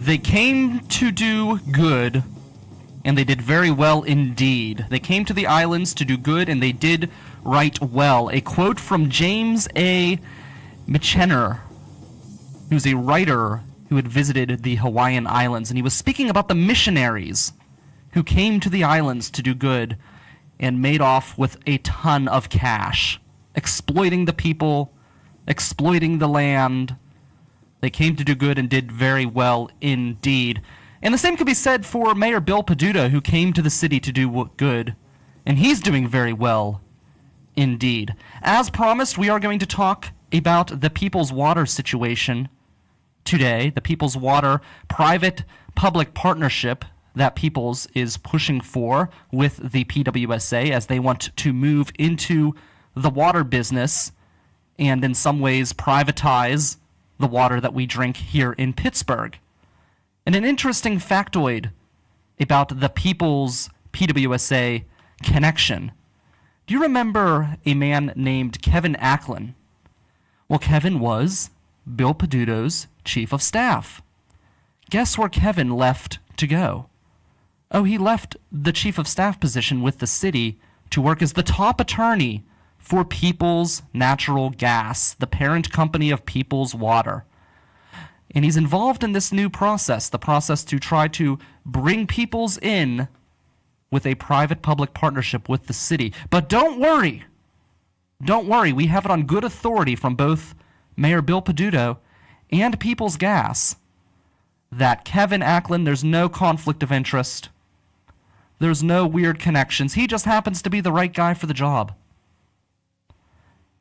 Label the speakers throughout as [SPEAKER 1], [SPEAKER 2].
[SPEAKER 1] They came to do good, and they did very well indeed. They came to the islands to do good, and they did right well. A quote from James A. Michener, who's a writer who had visited the Hawaiian Islands, and he was speaking about the missionaries who came to the islands to do good and made off with a ton of cash, exploiting the people, exploiting the land. They came to do good and did very well indeed. And the same could be said for Mayor Bill Peduto, who came to the city to do good, and he's doing very well indeed. As promised, we are going to talk about the People's Water situation today, the People's Water private-public partnership that People's is pushing for with the PWSA as they want to move into the water business and in some ways privatize the water that we drink here in Pittsburgh. And an interesting factoid about the People's PWSA connection. Do you remember a man named Kevin Allan? Well, Kevin was Bill Peduto's chief of staff. Guess where Kevin left to go? Oh, he left the chief of staff position with the city to work as the top attorney for People's Natural Gas, the parent company of People's Water. And he's involved in this new process, the process to try to bring People's in with a private-public partnership with the city. But don't worry, we have it on good authority from both Mayor Bill Peduto and People's Gas that Kevin Allan, there's no conflict of interest. There's no weird connections. He just happens to be the right guy for the job.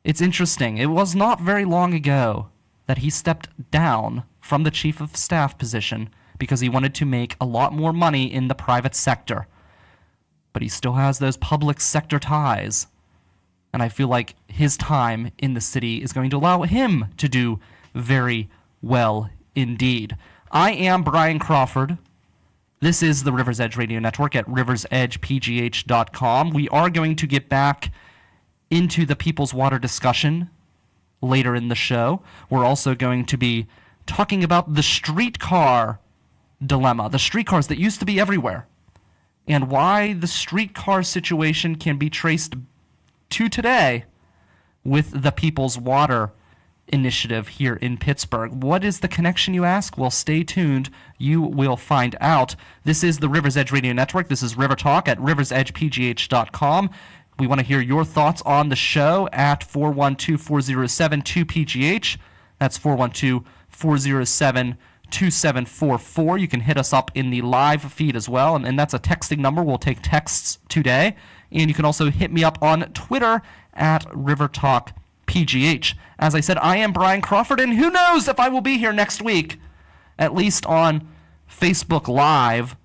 [SPEAKER 1] It's interesting. It was not very long ago that he stepped down from the chief of staff position because he wanted to make a lot more money in the private sector. But he still has those public sector ties. And I feel like his time in the city is going to allow him to do very well indeed. I am Brian Crawford. This is the River's Edge Radio Network at riversedgepgh.com. We are going to get back into the People's Water discussion later in the show. We're also going to be talking about the streetcar dilemma, the streetcars that used to be everywhere, and why the streetcar situation can be traced to today with the People's Water initiative here in Pittsburgh. What is the connection, you ask? Well, stay tuned. You will find out. This is the River's Edge Radio Network. This is River Talk at riversedgepgh.com. We want to hear your thoughts on the show at 412-407-2PGH. That's 412-407-2744. You can hit us up in the live feed as well, and that's a texting number. We'll take texts today. And you can also hit me up on Twitter at RiverTalkPGH. As I said, I am Brian Crawford, and who knows if I will be here next week, at least on Facebook Live.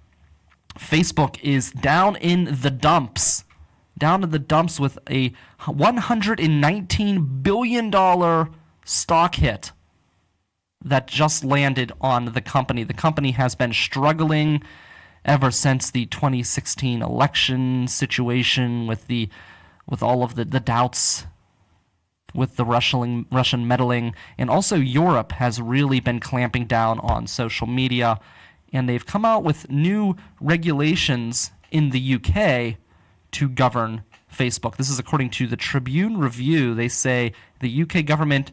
[SPEAKER 1] Facebook is down in the dumps with a $119 billion stock hit that just landed on the company. The company has been struggling ever since the 2016 election situation with all of the doubts with the Russian meddling. And also Europe has really been clamping down on social media, and they've come out with new regulations in the UK to govern Facebook. This is according to the Tribune Review. They say the UK government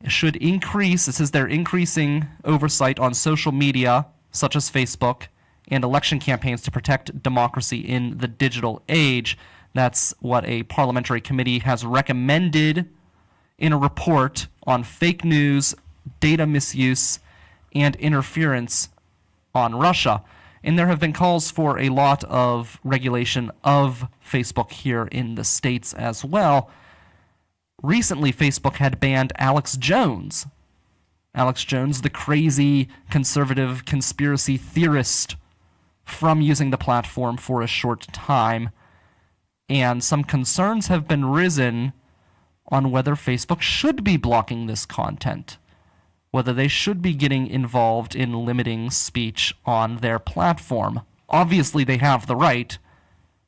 [SPEAKER 1] should increase, this is they're increasing oversight on social media, such as Facebook, and election campaigns to protect democracy in the digital age. That's what a parliamentary committee has recommended in a report on fake news, data misuse, and interference on Russia. And there have been calls for a lot of regulation of Facebook here in the States as well. Recently, Facebook had banned Alex Jones. Alex Jones, the crazy conservative conspiracy theorist, from using the platform for a short time. And some concerns have been risen on whether Facebook should be blocking this content, whether they should be getting involved in limiting speech on their platform. Obviously, they have the right.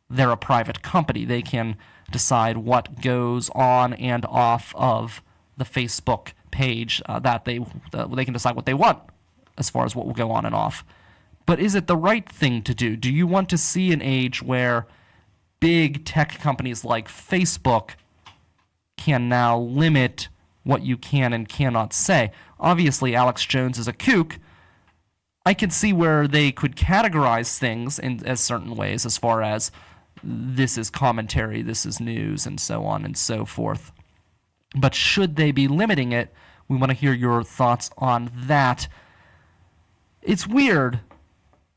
[SPEAKER 1] They're a private company. They can decide what goes on and off of the Facebook page. They can decide what they want as far as what will go on and off. But is it the right thing to do? Do you want to see an age where big tech companies like Facebook can now limit what you can and cannot say? Obviously, Alex Jones is a kook. I can see where they could categorize things as certain ways, as far as this is commentary, this is news, and so on and so forth. But should they be limiting it? We want to hear your thoughts on that. It's weird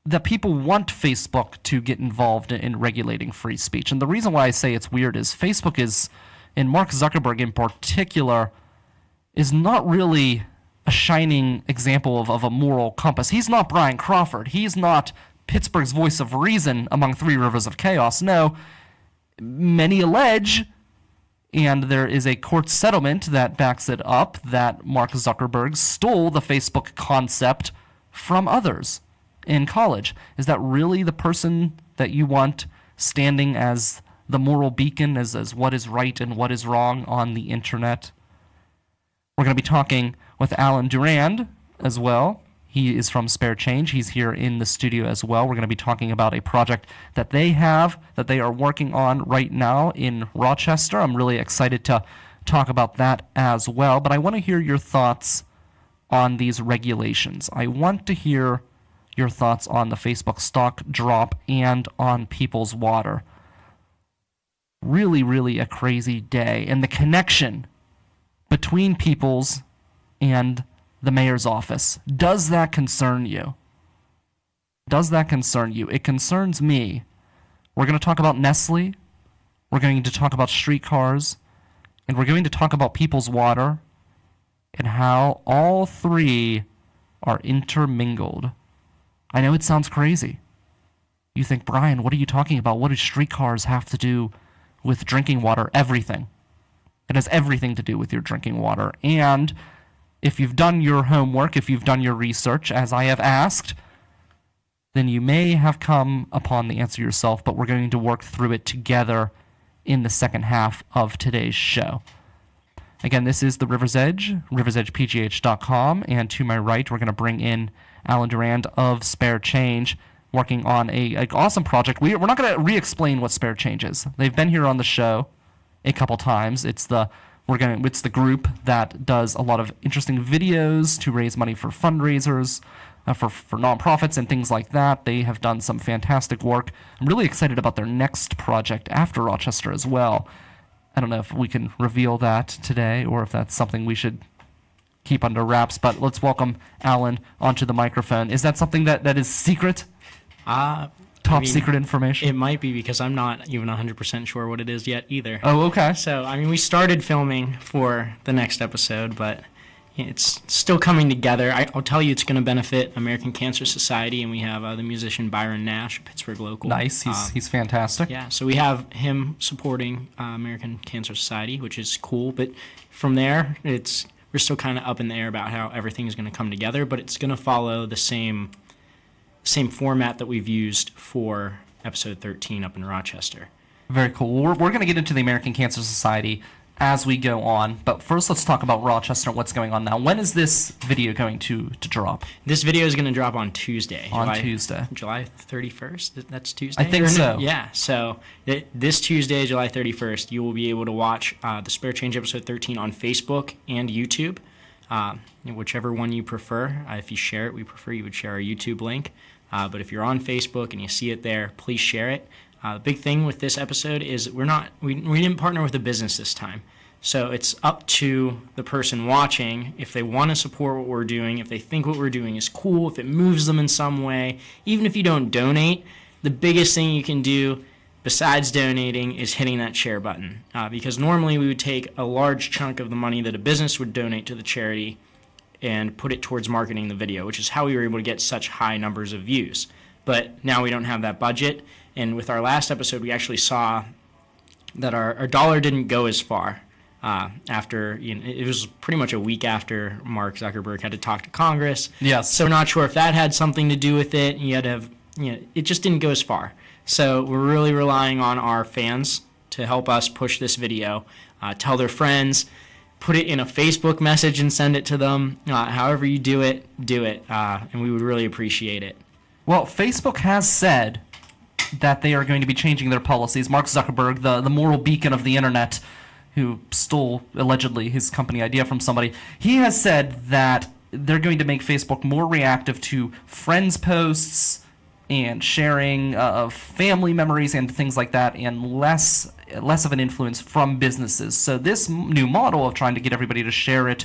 [SPEAKER 1] that people want Facebook to get involved in regulating free speech. And the reason why I say it's weird is Facebook is, and Mark Zuckerberg in particular, is not really a shining example of a moral compass. He's not Brian Crawford. He's not Pittsburgh's voice of reason among three rivers of chaos. No, many allege, and there is a court settlement that backs it up, that Mark Zuckerberg stole the Facebook concept from others in college. Is that really the person that you want standing as the moral beacon, as what is right and what is wrong on the internet? We're going to be talking with Allan Durand as well. He is from Spare Change. He's here in the studio as well. We're going to be talking about a project that they are working on right now in Rochester. I'm really excited to talk about that as well. But I want to hear your thoughts on these regulations. I want to hear your thoughts on the Facebook stock drop and on People's Water. Really, really a crazy day. And the connection between People's and the mayor's office. Does that concern you? Does that concern you? It concerns me. We're going to talk about Nestle. We're going to talk about streetcars. And we're going to talk about People's Water and how all three are intermingled. I know it sounds crazy. You think, Brian, what are you talking about? What do streetcars have to do with drinking water? Everything. It has everything to do with your drinking water. And if you've done your homework, if you've done your research, as I have asked, then you may have come upon the answer yourself, but we're going to work through it together in the second half of today's show. Again, this is the River's Edge, riversedgepgh.com, and to my right, we're going to bring in Allan Durand of Spare Change, working on an awesome project. We're not going to re-explain what Spare Change is. They've been here on the show a couple times. It's the group that does a lot of interesting videos to raise money for fundraisers, for nonprofits and things like that. They have done some fantastic work. I'm really excited about their next project after Rochester as well. I don't know if we can reveal that today or if that's something we should keep under wraps, but let's welcome Allan onto the microphone. Is that something that is secret? Secret information?
[SPEAKER 2] It might be, because I'm not even 100% sure what it is yet either.
[SPEAKER 1] Oh, okay.
[SPEAKER 2] So, we started filming for the next episode, but it's still coming together. I'll tell you, it's going to benefit American Cancer Society, and we have the musician Byron Nash, Pittsburgh local.
[SPEAKER 1] Nice. He's fantastic.
[SPEAKER 2] Yeah, so we have him supporting American Cancer Society, which is cool. But from there, we're still kind of up in the air about how everything is going to come together, but it's going to follow the same format that we've used for episode 13 up in Rochester.
[SPEAKER 1] Very cool. We're going to get into the American Cancer Society as we go on, but first let's talk about Rochester and what's going on now. When is this video going to drop?
[SPEAKER 2] This video is going to drop on Tuesday.
[SPEAKER 1] Tuesday.
[SPEAKER 2] July 31st? That's Tuesday?
[SPEAKER 1] I think so.
[SPEAKER 2] Yeah, so this Tuesday, July 31st, you will be able to watch the Spare Change episode 13 on Facebook and YouTube. Whichever one you prefer. If you share it, we prefer you would share our YouTube link. But if you're on Facebook and you see it there, please share it. The big thing with this episode is we didn't partner with a business this time. So it's up to the person watching if they want to support what we're doing, if they think what we're doing is cool, if it moves them in some way. Even if you don't donate, the biggest thing you can do besides donating is hitting that share button. Because normally we would take a large chunk of the money that a business would donate to the charity and put it towards marketing the video, which is how we were able to get such high numbers of views. But now we don't have that budget, and with our last episode, we actually saw that our dollar didn't go as far. After it was pretty much a week after Mark Zuckerberg had to talk to Congress.
[SPEAKER 1] Yes.
[SPEAKER 2] So not sure if that had something to do with it. You had to have, it just didn't go as far. So we're really relying on our fans to help us push this video, tell their friends. put it in a Facebook message and send it to them. However you do it, and we would really appreciate it.
[SPEAKER 1] Well, Facebook has said that they are going to be changing their policies. Mark Zuckerberg, the moral beacon of the internet, who stole, allegedly, his company idea from somebody, he has said that they're going to make Facebook more reactive to friends' posts and sharing of family memories and things like that, and less of an influence from businesses. So this new model of trying to get everybody to share it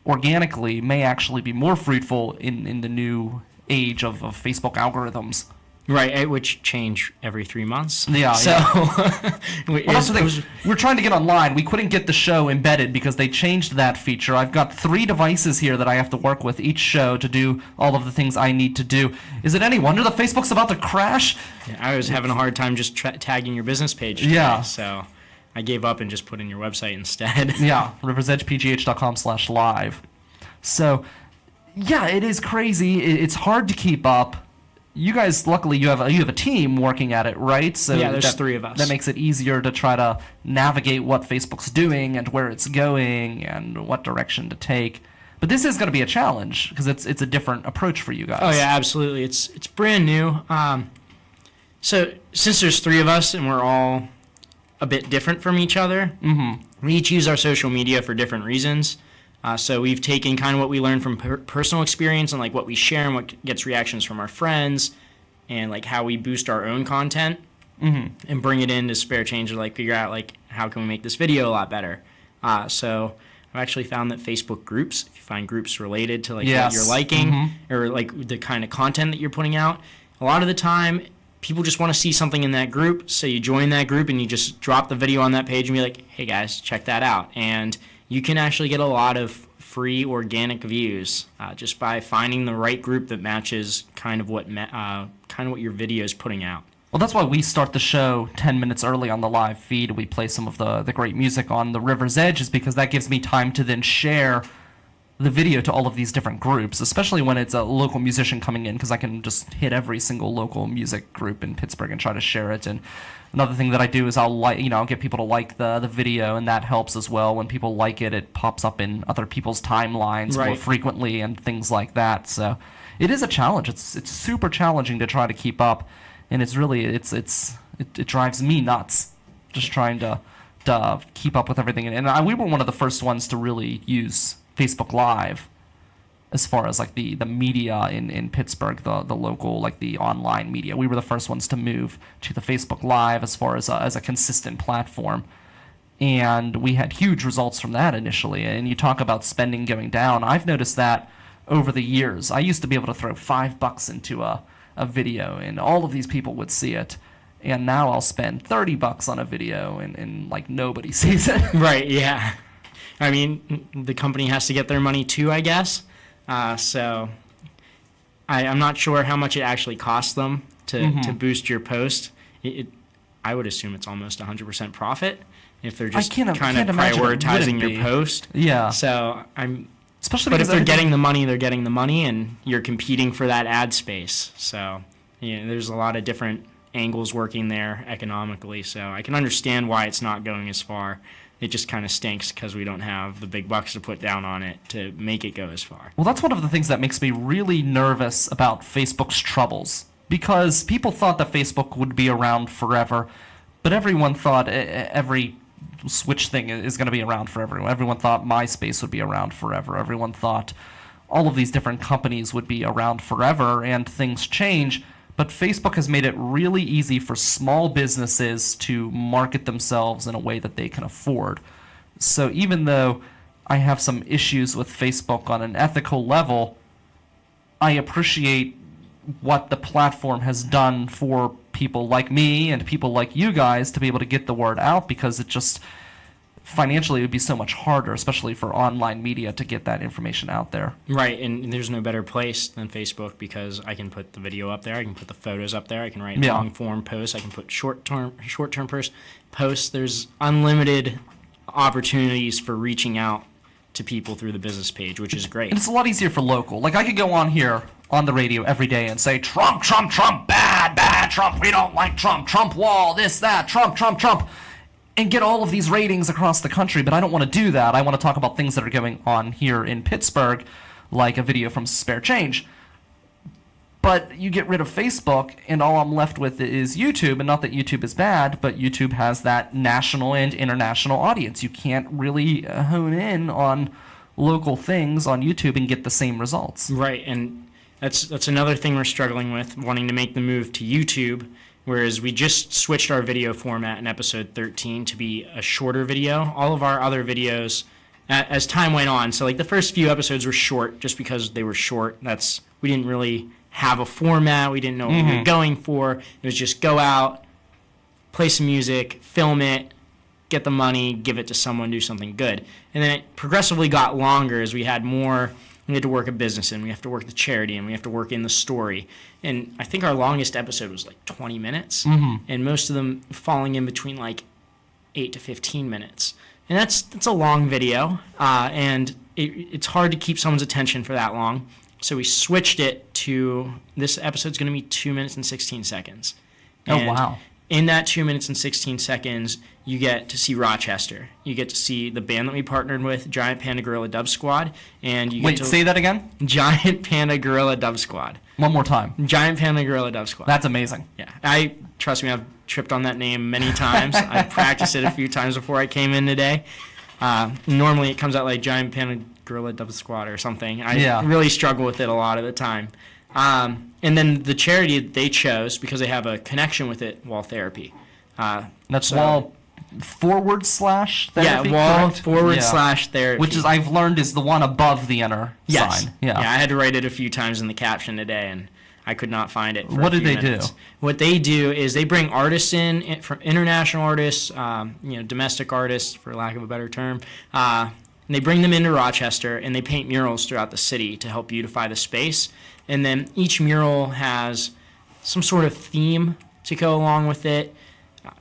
[SPEAKER 1] organically may actually be more fruitful in the new age of Facebook algorithms.
[SPEAKER 2] Right, which change every 3 months.
[SPEAKER 1] Yeah.
[SPEAKER 2] So,
[SPEAKER 1] well, that's the thing. We're trying to get online. We couldn't get the show embedded because they changed that feature. I've got 3 devices here that I have to work with each show to do all of the things I need to do. Is it any wonder that Facebook's about to crash?
[SPEAKER 2] Yeah, I was having a hard time just tagging your business page today,
[SPEAKER 1] yeah.
[SPEAKER 2] So I gave up and just put in your website instead.
[SPEAKER 1] Yeah, riversedgepgh.com/live. So, yeah, it is crazy. It's hard to keep up. You guys, luckily, you have a team working at it, right? So
[SPEAKER 2] yeah, there's 3 of us.
[SPEAKER 1] That makes it easier to try to navigate what Facebook's doing and where it's going and what direction to take. But this is going to be a challenge because it's a different approach for you guys.
[SPEAKER 2] Oh yeah, absolutely. It's brand new. So since there's 3 of us and we're all a bit different from each other, we each use our social media for different reasons. So we've taken kind of what we learned from personal experience and like what we share and what gets reactions from our friends and like how we boost our own content and bring it into Spare Change to like figure out like how can we make this video a lot better. So I've actually found that Facebook groups, if you find groups related to like what you're liking or like the kind of content that you're putting out, a lot of the time people just want to see something in that group. So you join that group and you just drop the video on that page and be like, hey guys, check that out. And you can actually get a lot of free organic views just by finding the right group that matches kind of what your video is putting out.
[SPEAKER 1] Well, that's why we start the show 10 minutes early on the live feed. We play some of the great music on the River's Edge, is because that gives me time to then share the video to all of these different groups, especially when it's a local musician coming in, because I can just hit every single local music group in Pittsburgh and try to share it. And another thing that I do is I'll get people to like the video, and that helps as well. When people like it, it pops up in other people's timelines more frequently and things like that. So it is a challenge. It's super challenging to try to keep up, and it's really it drives me nuts just trying to keep up with everything. And we were one of the first ones to really use Facebook Live as far as like the media in Pittsburgh, the local, like the online media. We were the first ones to move to the Facebook Live as far as a consistent platform. And we had huge results from that initially. And you talk about spending going down. I've noticed that over the years. I used to be able to throw $5 into a video and all of these people would see it. And now I'll spend $30 on a video and like nobody sees it.
[SPEAKER 2] Right, yeah. I mean, the company has to get their money too, I guess. So I'm not sure how much it actually costs them to boost your post. I would assume it's almost 100% profit if they're just kind of prioritizing your post.
[SPEAKER 1] Yeah.
[SPEAKER 2] So
[SPEAKER 1] especially
[SPEAKER 2] if they're getting the money, they're getting the money, and you're competing for that ad space. So there's a lot of different angles working there economically. So I can understand why it's not going as far. It just kind of stinks because we don't have the big bucks to put down on it to make it go as far.
[SPEAKER 1] Well, that's one of the things that makes me really nervous about Facebook's troubles, because people thought that Facebook would be around forever, but everyone thought every Switch thing is going to be around forever. Everyone thought MySpace would be around forever. Everyone thought all of these different companies would be around forever, and things change. But Facebook has made it really easy for small businesses to market themselves in a way that they can afford. So even though I have some issues with Facebook on an ethical level, I appreciate what the platform has done for people like me and people like you guys to be able to get the word out, because it just financially it would be so much harder, especially for online media, to get that information out there.
[SPEAKER 2] Right, and there's no better place than Facebook, because I can put the video up there, I can put the photos up there, I can write long form posts, I can put short-term posts. There's unlimited opportunities for reaching out to people through the business page, which is great.
[SPEAKER 1] And it's a lot easier for local. Like I could go on here on the radio every day and say, Trump, Trump, Trump, bad, bad, Trump, we don't like Trump, Trump wall, this, that, Trump, Trump, Trump. and get all of these ratings across the country, but I don't want to do that. I want to talk about things that are going on here in Pittsburgh, like a video from Spare Change. But you get rid of Facebook, and all I'm left with is YouTube. And not that YouTube is bad, but YouTube has that national and international audience. You can't really hone in on local things on YouTube and get the same results.
[SPEAKER 2] Right, and that's another thing we're struggling with, wanting to make the move to YouTube, whereas we just switched our video format in episode 13 to be a shorter video. All of our other videos, as time went on, so like the first few episodes were short just because they were short. We didn't really have a format. We didn't know what we were going for. It was just go out, play some music, film it, get the money, give it to someone, do something good. And then it progressively got longer as we had more. We had to work a business in, we have to work the charity, and we have to work in the story. And I think our longest episode was like 20 minutes, and most of them falling in between like 8 to 15 minutes. And that's a long video, and it's hard to keep someone's attention for that long. So we switched it to, this episode's going to be 2 minutes and 16 seconds. And
[SPEAKER 1] wow.
[SPEAKER 2] In that 2 minutes and 16 seconds, you get to see Rochester. You get to see the band that we partnered with, Giant Panda Gorilla Dub Squad. And you get
[SPEAKER 1] say that again?
[SPEAKER 2] Giant Panda Gorilla Dub Squad.
[SPEAKER 1] One more time.
[SPEAKER 2] Giant Panda Gorilla Dub Squad.
[SPEAKER 1] That's amazing.
[SPEAKER 2] Yeah. Trust me, I've tripped on that name many times. I practiced it a few times before I came in today. Normally it comes out like Giant Panda Gorilla Dub Squad or something. I really struggle with it a lot of the time. And then the charity they chose, because they have a connection with it, Wall Therapy.
[SPEAKER 1] That's Wall /therapy.
[SPEAKER 2] Yeah, Wall
[SPEAKER 1] correct?
[SPEAKER 2] /therapy.
[SPEAKER 1] Which is, I've learned, is the one above the enter sign.
[SPEAKER 2] Yeah, I had to write it a few times in the caption today, and I could not find it.
[SPEAKER 1] What did they do?
[SPEAKER 2] What they do is they bring artists in, from international artists, domestic artists, for lack of a better term. And they bring them into Rochester, and they paint murals throughout the city to help beautify the space. And then each mural has some sort of theme to go along with it.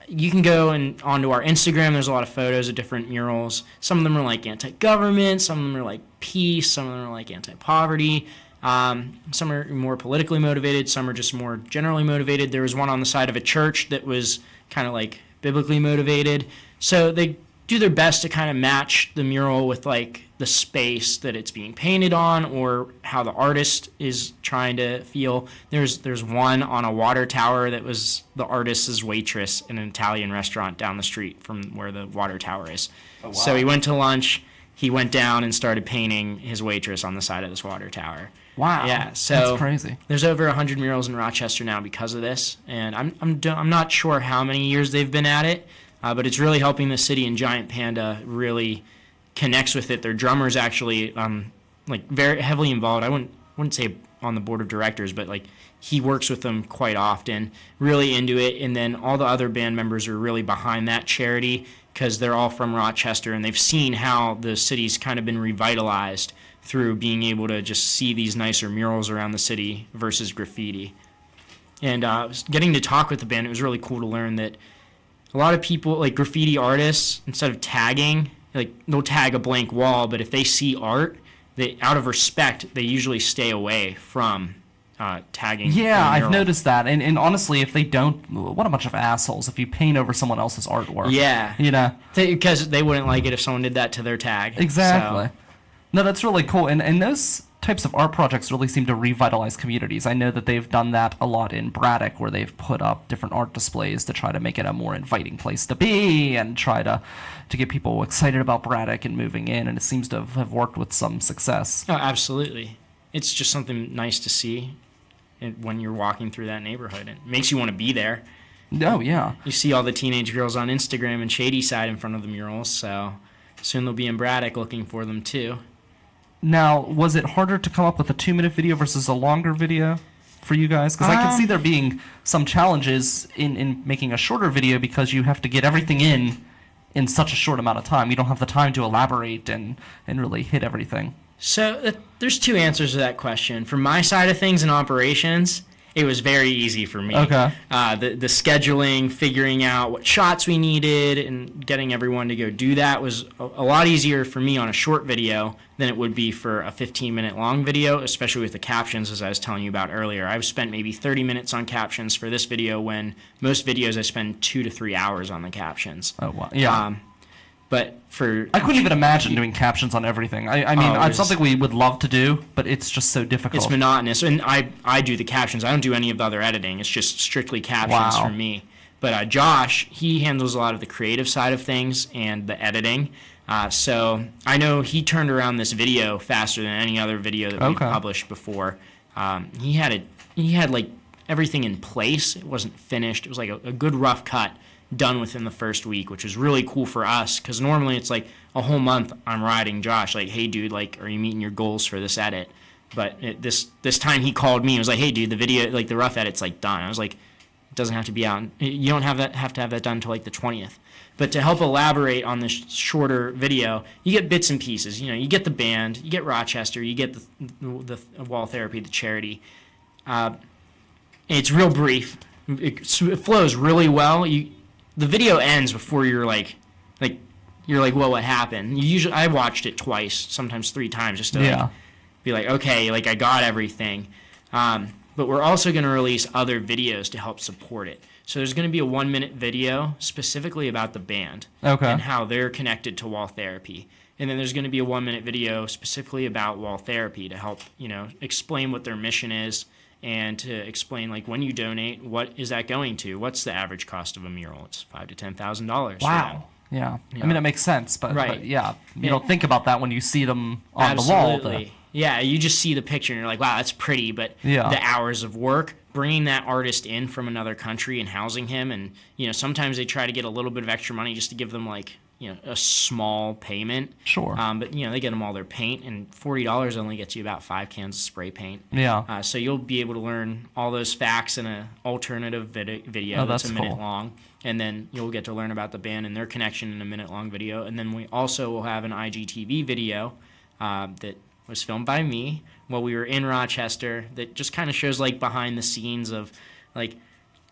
[SPEAKER 2] You can go onto our Instagram. There's a lot of photos of different murals. Some of them are like anti-government. Some of them are like peace. Some of them are like anti-poverty. Some are more politically motivated. Some are just more generally motivated. There was one on the side of a church that was kind of like biblically motivated. So they do their best to kind of match the mural with like the space that it's being painted on, or how the artist is trying to feel. There's one on a water tower that was the artist's waitress in an Italian restaurant down the street from where the water tower is. Oh, wow. So he went to lunch, he went down and started painting his waitress on the side of this water tower.
[SPEAKER 1] Wow.
[SPEAKER 2] Yeah, so
[SPEAKER 1] that's crazy.
[SPEAKER 2] There's over 100 murals in Rochester now because of this, and I'm not sure how many years they've been at it. But it's really helping the city, and Giant Panda really connects with it. Their drummer's actually very heavily involved. I wouldn't say on the board of directors, but like he works with them quite often, really into it. And then all the other band members are really behind that charity because they're all from Rochester, and they've seen how the city's kind of been revitalized through being able to just see these nicer murals around the city versus graffiti. And getting to talk with the band, it was really cool to learn that a lot of people, like graffiti artists, instead of tagging, like they'll tag a blank wall, but if they see art, out of respect, they usually stay away from tagging.
[SPEAKER 1] Yeah, I've noticed that. And honestly, if they don't, what a bunch of assholes if you paint over someone else's artwork.
[SPEAKER 2] Yeah.
[SPEAKER 1] You know?
[SPEAKER 2] Because they wouldn't like it if someone did that to their tag.
[SPEAKER 1] Exactly.
[SPEAKER 2] So.
[SPEAKER 1] No, that's really cool. And those types of art projects really seem to revitalize communities. I know that they've done that a lot in Braddock, where they've put up different art displays to try to make it a more inviting place to be and try to get people excited about Braddock and moving in, and it seems to have worked with some success.
[SPEAKER 2] Oh, absolutely. It's just something nice to see when you're walking through that neighborhood. It makes you want to be there.
[SPEAKER 1] Oh, yeah.
[SPEAKER 2] You see all the teenage girls on Instagram and Shadyside in front of the murals, so soon they'll be in Braddock looking for them too.
[SPEAKER 1] Now, was it harder to come up with a 2-minute video versus a longer video for you guys? Because I can see there being some challenges in making a shorter video because you have to get everything in such a short amount of time. You don't have the time to elaborate and really hit everything.
[SPEAKER 2] So there's two answers to that question. From my side of things in operations, it was very easy for me.
[SPEAKER 1] Okay.
[SPEAKER 2] The scheduling, figuring out what shots we needed, and getting everyone to go do that was a lot easier for me on a short video than it would be for a 15-minute long video, especially with the captions, as I was telling you about earlier. I've spent maybe 30 minutes on captions for this video when most videos I spend 2 to 3 hours on the captions.
[SPEAKER 1] Oh, wow. Yeah.
[SPEAKER 2] But for...
[SPEAKER 1] I couldn't even imagine doing captions on everything. I mean, it's something we would love to do, but it's just so difficult.
[SPEAKER 2] It's monotonous. And I do the captions. I don't do any of the other editing. It's just strictly captions for me. But Josh, he handles a lot of the creative side of things and the editing. So I know he turned around this video faster than any other video that we've published before. He had like everything in place. It wasn't finished. It was like a good rough cut done within the first week, which was really cool for us, because normally it's like a whole month I'm riding Josh, like, hey dude, like, are you meeting your goals for this edit? But this time he called me and was like, hey dude, the video, like the rough edit's like done. I was like, it doesn't have to be out. You don't have to have that done until like the 20th. But to help elaborate on this shorter video, you get bits and pieces. You know, you get the band, you get Rochester, you get the wall therapy, the charity. It's real brief. It flows really well. The video ends before you're like, well, what happened? I watched it twice, sometimes 3 times, just to be like, okay, like I got everything. But we're also going to release other videos to help support it. So there's going to be a 1-minute video specifically about the band and how they're connected to wall therapy. And then there's going to be a 1-minute video specifically about wall therapy to help, explain what their mission is, and to explain, like, when you donate, what is that going to? What's the average cost of a mural? It's $5,000 to $10,000.
[SPEAKER 1] Wow. Yeah.
[SPEAKER 2] You
[SPEAKER 1] I mean, it makes sense, but yeah, you don't think about that when you see them on the wall.
[SPEAKER 2] Yeah, you just see the picture and you're like, wow, that's pretty, but the hours of work, bringing that artist in from another country and housing him, and, sometimes they try to get a little bit of extra money just to give them, like, a small payment. Sure. But, they get them all their paint, and $40 only gets you about 5 cans of spray paint. Yeah. So you'll be able to learn all those facts in an alternative video that's a minute long. And then you'll get to learn about the band and their connection in a minute-long video. And then we also will have an IGTV video that was filmed by me while we were in Rochester that just kind of shows, like, behind the scenes of, like,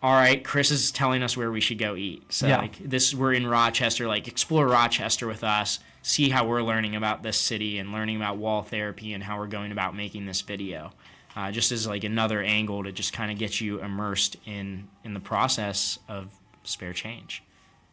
[SPEAKER 2] all right, Chris is telling us where we should go eat. So like we're in Rochester, like, explore Rochester with us, see how we're learning about this city and learning about wall therapy and how we're going about making this video. Just as like another angle to just kind of get you immersed in the process of spare change.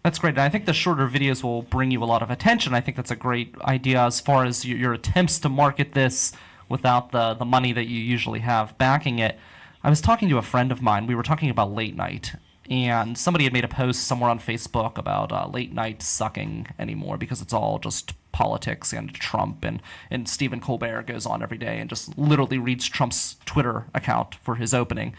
[SPEAKER 1] That's great. And I think the shorter videos will bring you a lot of attention. I think that's a great idea as far as your attempts to market this without the money that you usually have backing it. I was talking to a friend of mine. We were talking about late night, and somebody had made a post somewhere on Facebook about late night sucking anymore because it's all just politics and Trump, and Stephen Colbert goes on every day and just literally reads Trump's Twitter account for his opening.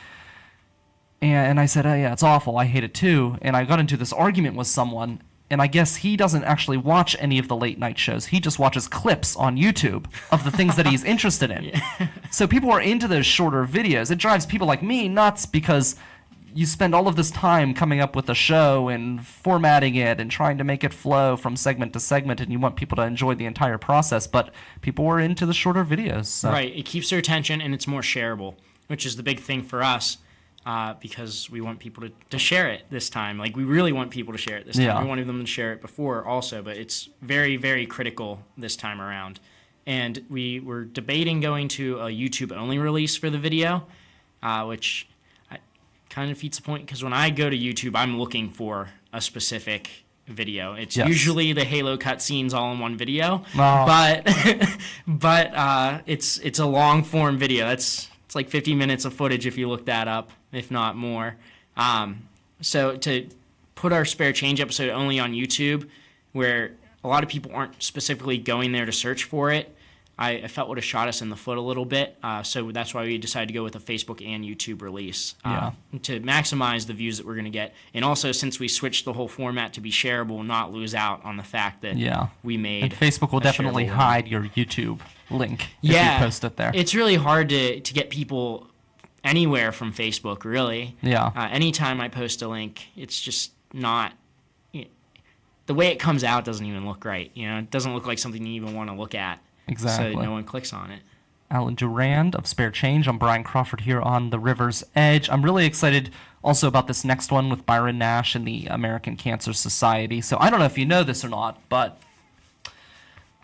[SPEAKER 1] And I said, oh, yeah, it's awful. I hate it too. And I got into this argument with someone, and I guess he doesn't actually watch any of the late night shows. He just watches clips on YouTube of the things that he's interested in. So people are into those shorter videos. It drives people like me nuts because you spend all of this time coming up with a show and formatting it and trying to make it flow from segment to segment, and you want people to enjoy the entire process. But people are into the shorter videos. So.
[SPEAKER 2] Right. It keeps their attention, and it's more shareable, which is the big thing for us. Because we want people to share it this time. Like, we really want people to share it this time. We wanted them to share it before also, but it's very, very critical this time around. And we were debating going to a YouTube-only release for the video, which kind of defeats the point, because when I go to YouTube, I'm looking for a specific video. It's usually the Halo cutscenes all in one video, but it's a long-form video. It's like 50 minutes of footage if you look that up, if not more. So to put our spare change episode only on YouTube, where a lot of people aren't specifically going there to search for it, I felt would have shot us in the foot a little bit. So that's why we decided to go with a Facebook and YouTube release to maximize the views that we're going to get. And also, since we switched the whole format to be shareable, not lose out on the fact that we made. And
[SPEAKER 1] Facebook will definitely hide your YouTube link if you post it there.
[SPEAKER 2] It's really hard to get people anywhere from Facebook, really. Anytime I post a link, it's just not. The way it comes out doesn't even look right. It doesn't look like something you even want to look at. Exactly. So no one clicks on it.
[SPEAKER 1] Allan Durand of Spare Change. I'm Brian Crawford here on the River's Edge. I'm really excited also about this next one with Byron Nash and the American Cancer Society. So I don't know if you know this or not, but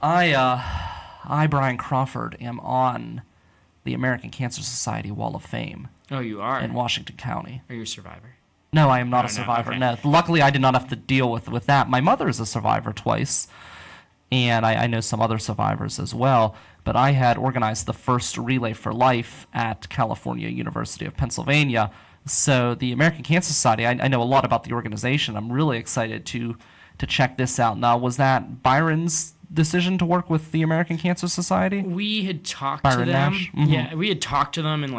[SPEAKER 1] I, Brian Crawford, am on the American Cancer Society Wall of Fame.
[SPEAKER 2] Oh, you are?
[SPEAKER 1] In Washington County.
[SPEAKER 2] Are you a survivor?
[SPEAKER 1] No, I am not
[SPEAKER 2] Oh,
[SPEAKER 1] a survivor.
[SPEAKER 2] no, okay.
[SPEAKER 1] No, luckily I did not have to deal with that. My mother is a survivor twice, and I know some other survivors as well. But I had organized the first Relay for Life at California University of Pennsylvania. So the American Cancer Society, I know a lot about the organization. I'm really excited to check this out. Now, was that Byron's decision to work with the American Cancer Society?
[SPEAKER 2] We had talked
[SPEAKER 1] Byron
[SPEAKER 2] to them.
[SPEAKER 1] Nash? Mhm.
[SPEAKER 2] Yeah, we had talked to them, and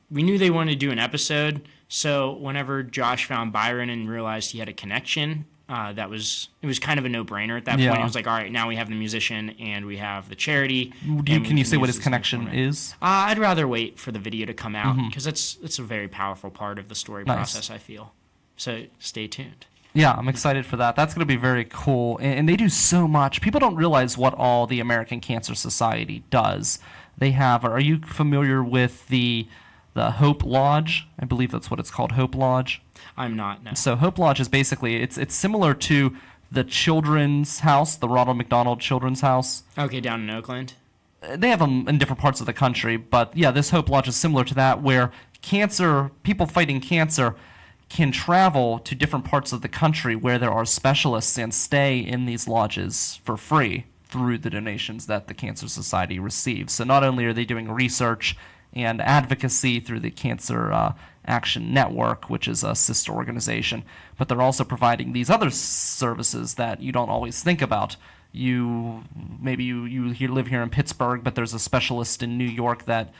[SPEAKER 2] we knew they wanted to do an episode. So whenever Josh found Byron and realized he had a connection, it was kind of a no-brainer at that
[SPEAKER 1] Yeah.
[SPEAKER 2] point. It was like, all right, now we have the musician and we have the charity.
[SPEAKER 1] Can you say what his connection is?
[SPEAKER 2] I'd rather wait for the video to come out because it's a very powerful part of the story
[SPEAKER 1] Nice.
[SPEAKER 2] process, I feel. So stay tuned.
[SPEAKER 1] Yeah, I'm excited for that. That's going to be very cool. And they do so much. People don't realize what all the American Cancer Society does. They have, are you familiar with the Hope Lodge? I believe that's what it's called, Hope Lodge.
[SPEAKER 2] I'm not, no.
[SPEAKER 1] So Hope Lodge is basically, it's similar to the Children's House, the Ronald McDonald Children's House.
[SPEAKER 2] Okay, down in Oakland?
[SPEAKER 1] They have them in different parts of the country, but yeah, this Hope Lodge is similar to that, where people fighting cancer can travel to different parts of the country where there are specialists and stay in these lodges for free through the donations that the Cancer Society receives. So not only are they doing research and advocacy through the Cancer Action Network, which is a sister organization, but they're also providing these other services that you don't always think about. Maybe you live here in Pittsburgh, but there's a specialist in New York that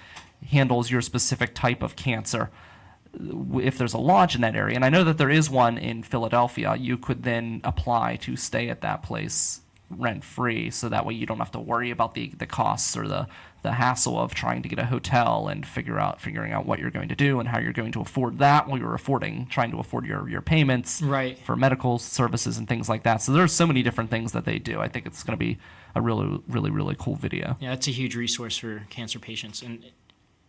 [SPEAKER 1] handles your specific type of cancer. If there's a lodge in that area, and I know that there is one in Philadelphia, you could then apply to stay at that place rent-free, so that way you don't have to worry about the costs or the hassle of trying to get a hotel and figuring out what you're going to do and how you're going to afford that while you're trying to afford your payments
[SPEAKER 2] Right.
[SPEAKER 1] for medical services and things like that. So there's so many different things that they do. I think it's going to be a really, really, really cool video.
[SPEAKER 2] Yeah, it's a huge resource for cancer patients. And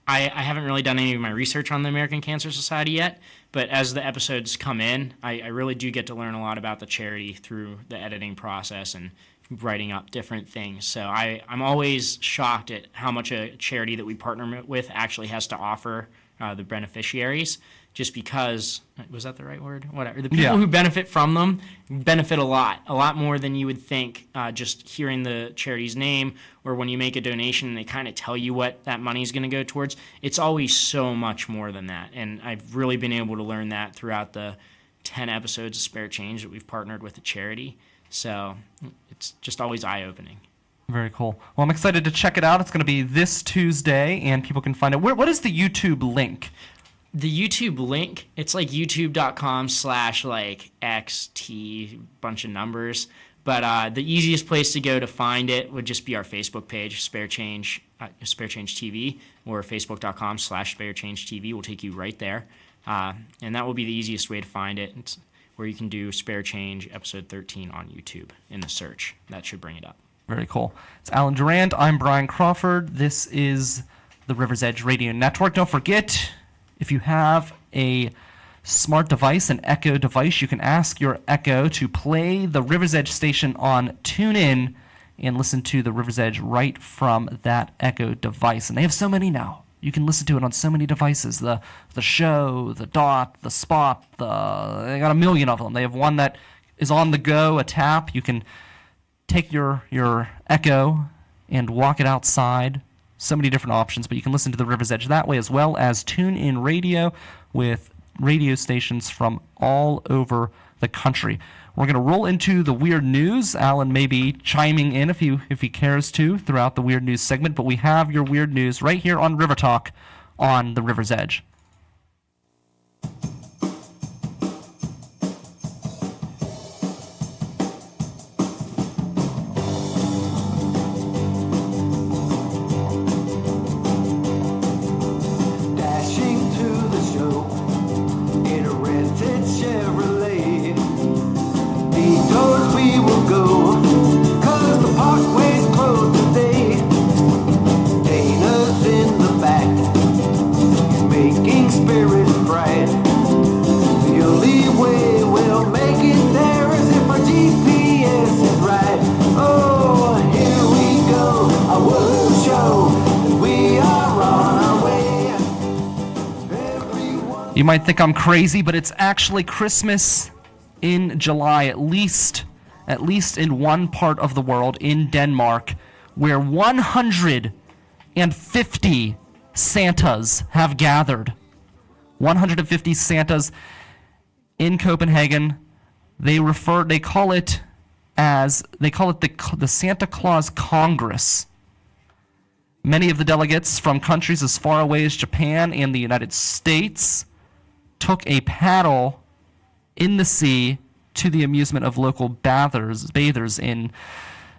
[SPEAKER 2] I haven't really done any of my research on the American Cancer Society yet, but as the episodes come in, I really do get to learn a lot about the charity through the editing process and writing up different things. So I'm always shocked at how much a charity that we partner with actually has to offer the beneficiaries, just because, was that the right word? Whatever. The people who benefit from them benefit a lot more than you would think, just hearing the charity's name, or when you make a donation and they kind of tell you what that money is going to go towards. It's always so much more than that. And I've really been able to learn that throughout the 10 episodes of Spare Change that we've partnered with the charity. So it's just always eye-opening.
[SPEAKER 1] Very cool. Well, I'm excited to check it out. It's going to be this Tuesday, and people can find it. What is the YouTube link?
[SPEAKER 2] The YouTube link, it's like youtube.com/XT, bunch of numbers. But the easiest place to go to find it would just be our Facebook page, Spare Change TV, or facebook.com/SpareChange TV will take you right there. And that will be the easiest way to find it. It's where you can do Spare Change episode 13 on YouTube in the search. That should bring it up.
[SPEAKER 1] Very cool. It's Allan Durand. I'm Brian Crawford. This is the River's Edge Radio Network. Don't forget, if you have a smart device, an Echo device, you can ask your Echo to play the River's Edge station on TuneIn and listen to the River's Edge right from that Echo device. And they have so many now. You can listen to it on so many devices. The Show, the Dot, the Spot, they got a million of them. They have one that is on the go, a tap. You can take your Echo and walk it outside. So many different options, but you can listen to the River's Edge that way, as well as TuneIn Radio with radio stations from all over the country. We're going to roll into the weird news. Allan may be chiming in if he cares to throughout the weird news segment, but we have your weird news right here on River Talk on the River's Edge.
[SPEAKER 3] Cause the parkway's closed today. Ain't a
[SPEAKER 1] You might think I'm crazy, but it's actually Christmas in July, at least in one part of the world, in Denmark, where 150 Santas have gathered. 150 Santas in Copenhagen. They call it the Santa Claus Congress. Many of the delegates from countries as far away as Japan and the United States took a paddle in the sea to the amusement of local bathers in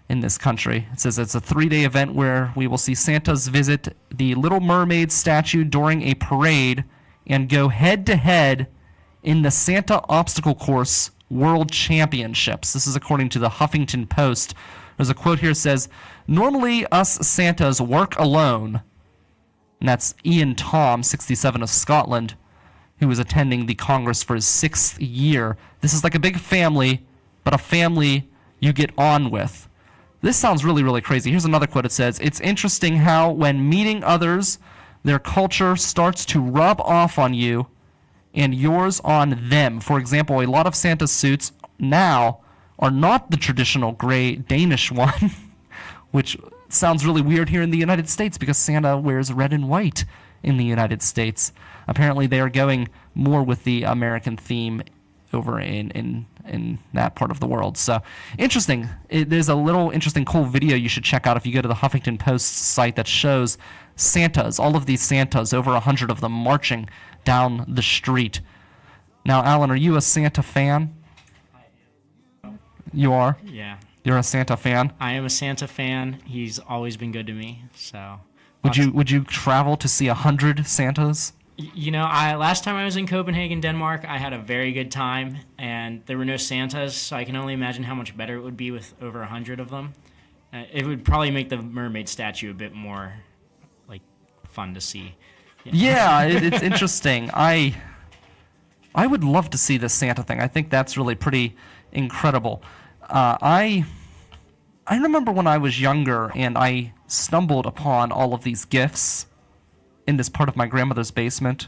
[SPEAKER 1] this country. It says it's a 3-day event where we will see Santas visit the Little Mermaid statue during a parade and go head-to-head in the Santa Obstacle Course World Championships. This is according to the Huffington Post. There's a quote here that says, "Normally us Santas work alone." And that's Ian Tom, 67, of Scotland, who was attending the Congress for his 6th year. This is like a big family, but a family you get on with. This sounds really, really crazy. Here's another quote. It says, "It's interesting how when meeting others, their culture starts to rub off on you and yours on them. For example, a lot of Santa suits now are not the traditional gray Danish one," which sounds really weird here in the United States because Santa wears red and white in the United States. Apparently they are going more with the American theme over in that part of the world. So interesting. There's a little interesting cool video you should check out if you go to the Huffington Post site that shows Santas, all of these Santas, over 100 of them marching down the street. Now, Allan, are you a Santa fan? You are?
[SPEAKER 2] Yeah.
[SPEAKER 1] You're a Santa fan?
[SPEAKER 2] I am a Santa fan. He's always been good to me. So
[SPEAKER 1] would you travel to see 100 Santas?
[SPEAKER 2] You know, last time I was in Copenhagen, Denmark, I had a very good time, and there were no Santas, so I can only imagine how much better it would be with over 100 of them. It would probably make the mermaid statue a bit more, like, fun to see.
[SPEAKER 1] Yeah, it's interesting. I would love to see this Santa thing. I think that's really pretty incredible. I remember when I was younger and I stumbled upon all of these gifts in this part of my grandmother's basement,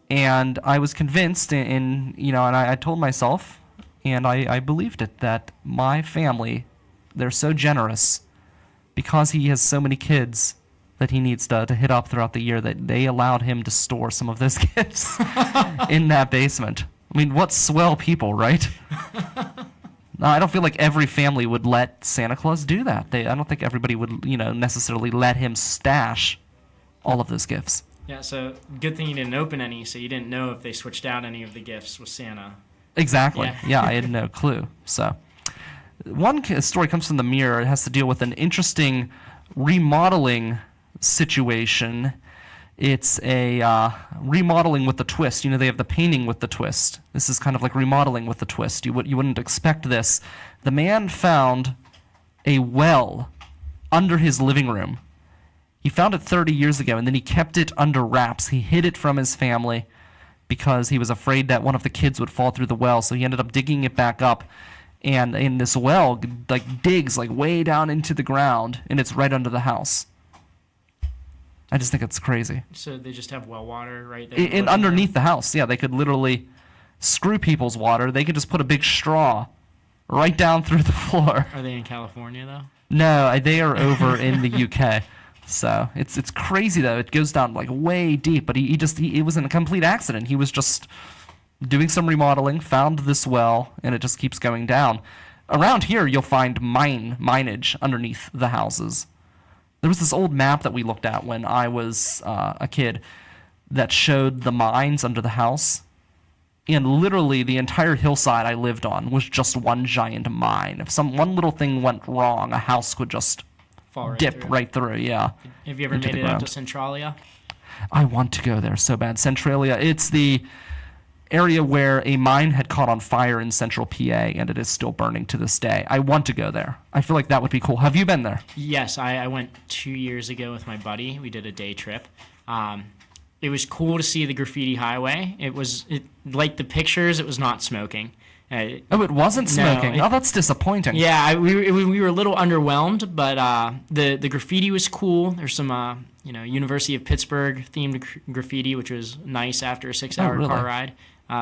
[SPEAKER 1] and I was convinced and I told myself, and I believed it, that my family, they're so generous because he has so many kids that he needs to hit up throughout the year, that they allowed him to store some of those gifts in that basement. I mean, what swell people, right? No, I don't feel like every family would let Santa Claus do that. I don't think everybody would, necessarily let him stash all of those gifts.
[SPEAKER 2] Yeah, so good thing you didn't open any, so you didn't know if they switched out any of the gifts with Santa.
[SPEAKER 1] Exactly. Yeah, I had no clue. So, one story comes from the Mirror. It has to deal with an interesting remodeling situation. It's a remodeling with the twist. They have the painting with the twist. This is kind of like remodeling with the twist. You wouldn't expect this. The man found a well under his living room. He found it 30 years ago, and then he kept it under wraps. He hid it from his family because he was afraid that one of the kids would fall through the well, so he ended up digging it back up. And in this well, digs way down into the ground, and it's right under the house. I just think it's crazy.
[SPEAKER 2] So they just have well water right there?
[SPEAKER 1] Underneath the house, yeah. They could literally screw people's water. They could just put a big straw right down through the floor.
[SPEAKER 2] Are they in California, though?
[SPEAKER 1] No, they are over in the UK. So it's crazy, though. It goes down way deep, but it was in a complete accident. He was just doing some remodeling, found this well, and it just keeps going down. Around here, you'll find mineage underneath the houses. There was this old map that we looked at when I was a kid that showed the mines under the house. And literally the entire hillside I lived on was just one giant mine. If one little thing went wrong, a house could just dip right through, yeah.
[SPEAKER 2] Have you ever made it out to Centralia?
[SPEAKER 1] I want to go there so bad. Centralia, it's the area where a mine had caught on fire in central PA, and it is still burning to this day. I want to go there. I feel like that would be cool. Have you been there?
[SPEAKER 2] Yes, I went 2 years ago with my buddy. We did a day trip. It was cool to see the graffiti highway. Like the pictures, it was not smoking.
[SPEAKER 1] It wasn't smoking. No, that's disappointing.
[SPEAKER 2] Yeah, we were a little underwhelmed, but the graffiti was cool. There's some University of Pittsburgh themed graffiti, which was nice after a 6-hour
[SPEAKER 1] really?
[SPEAKER 2] car ride.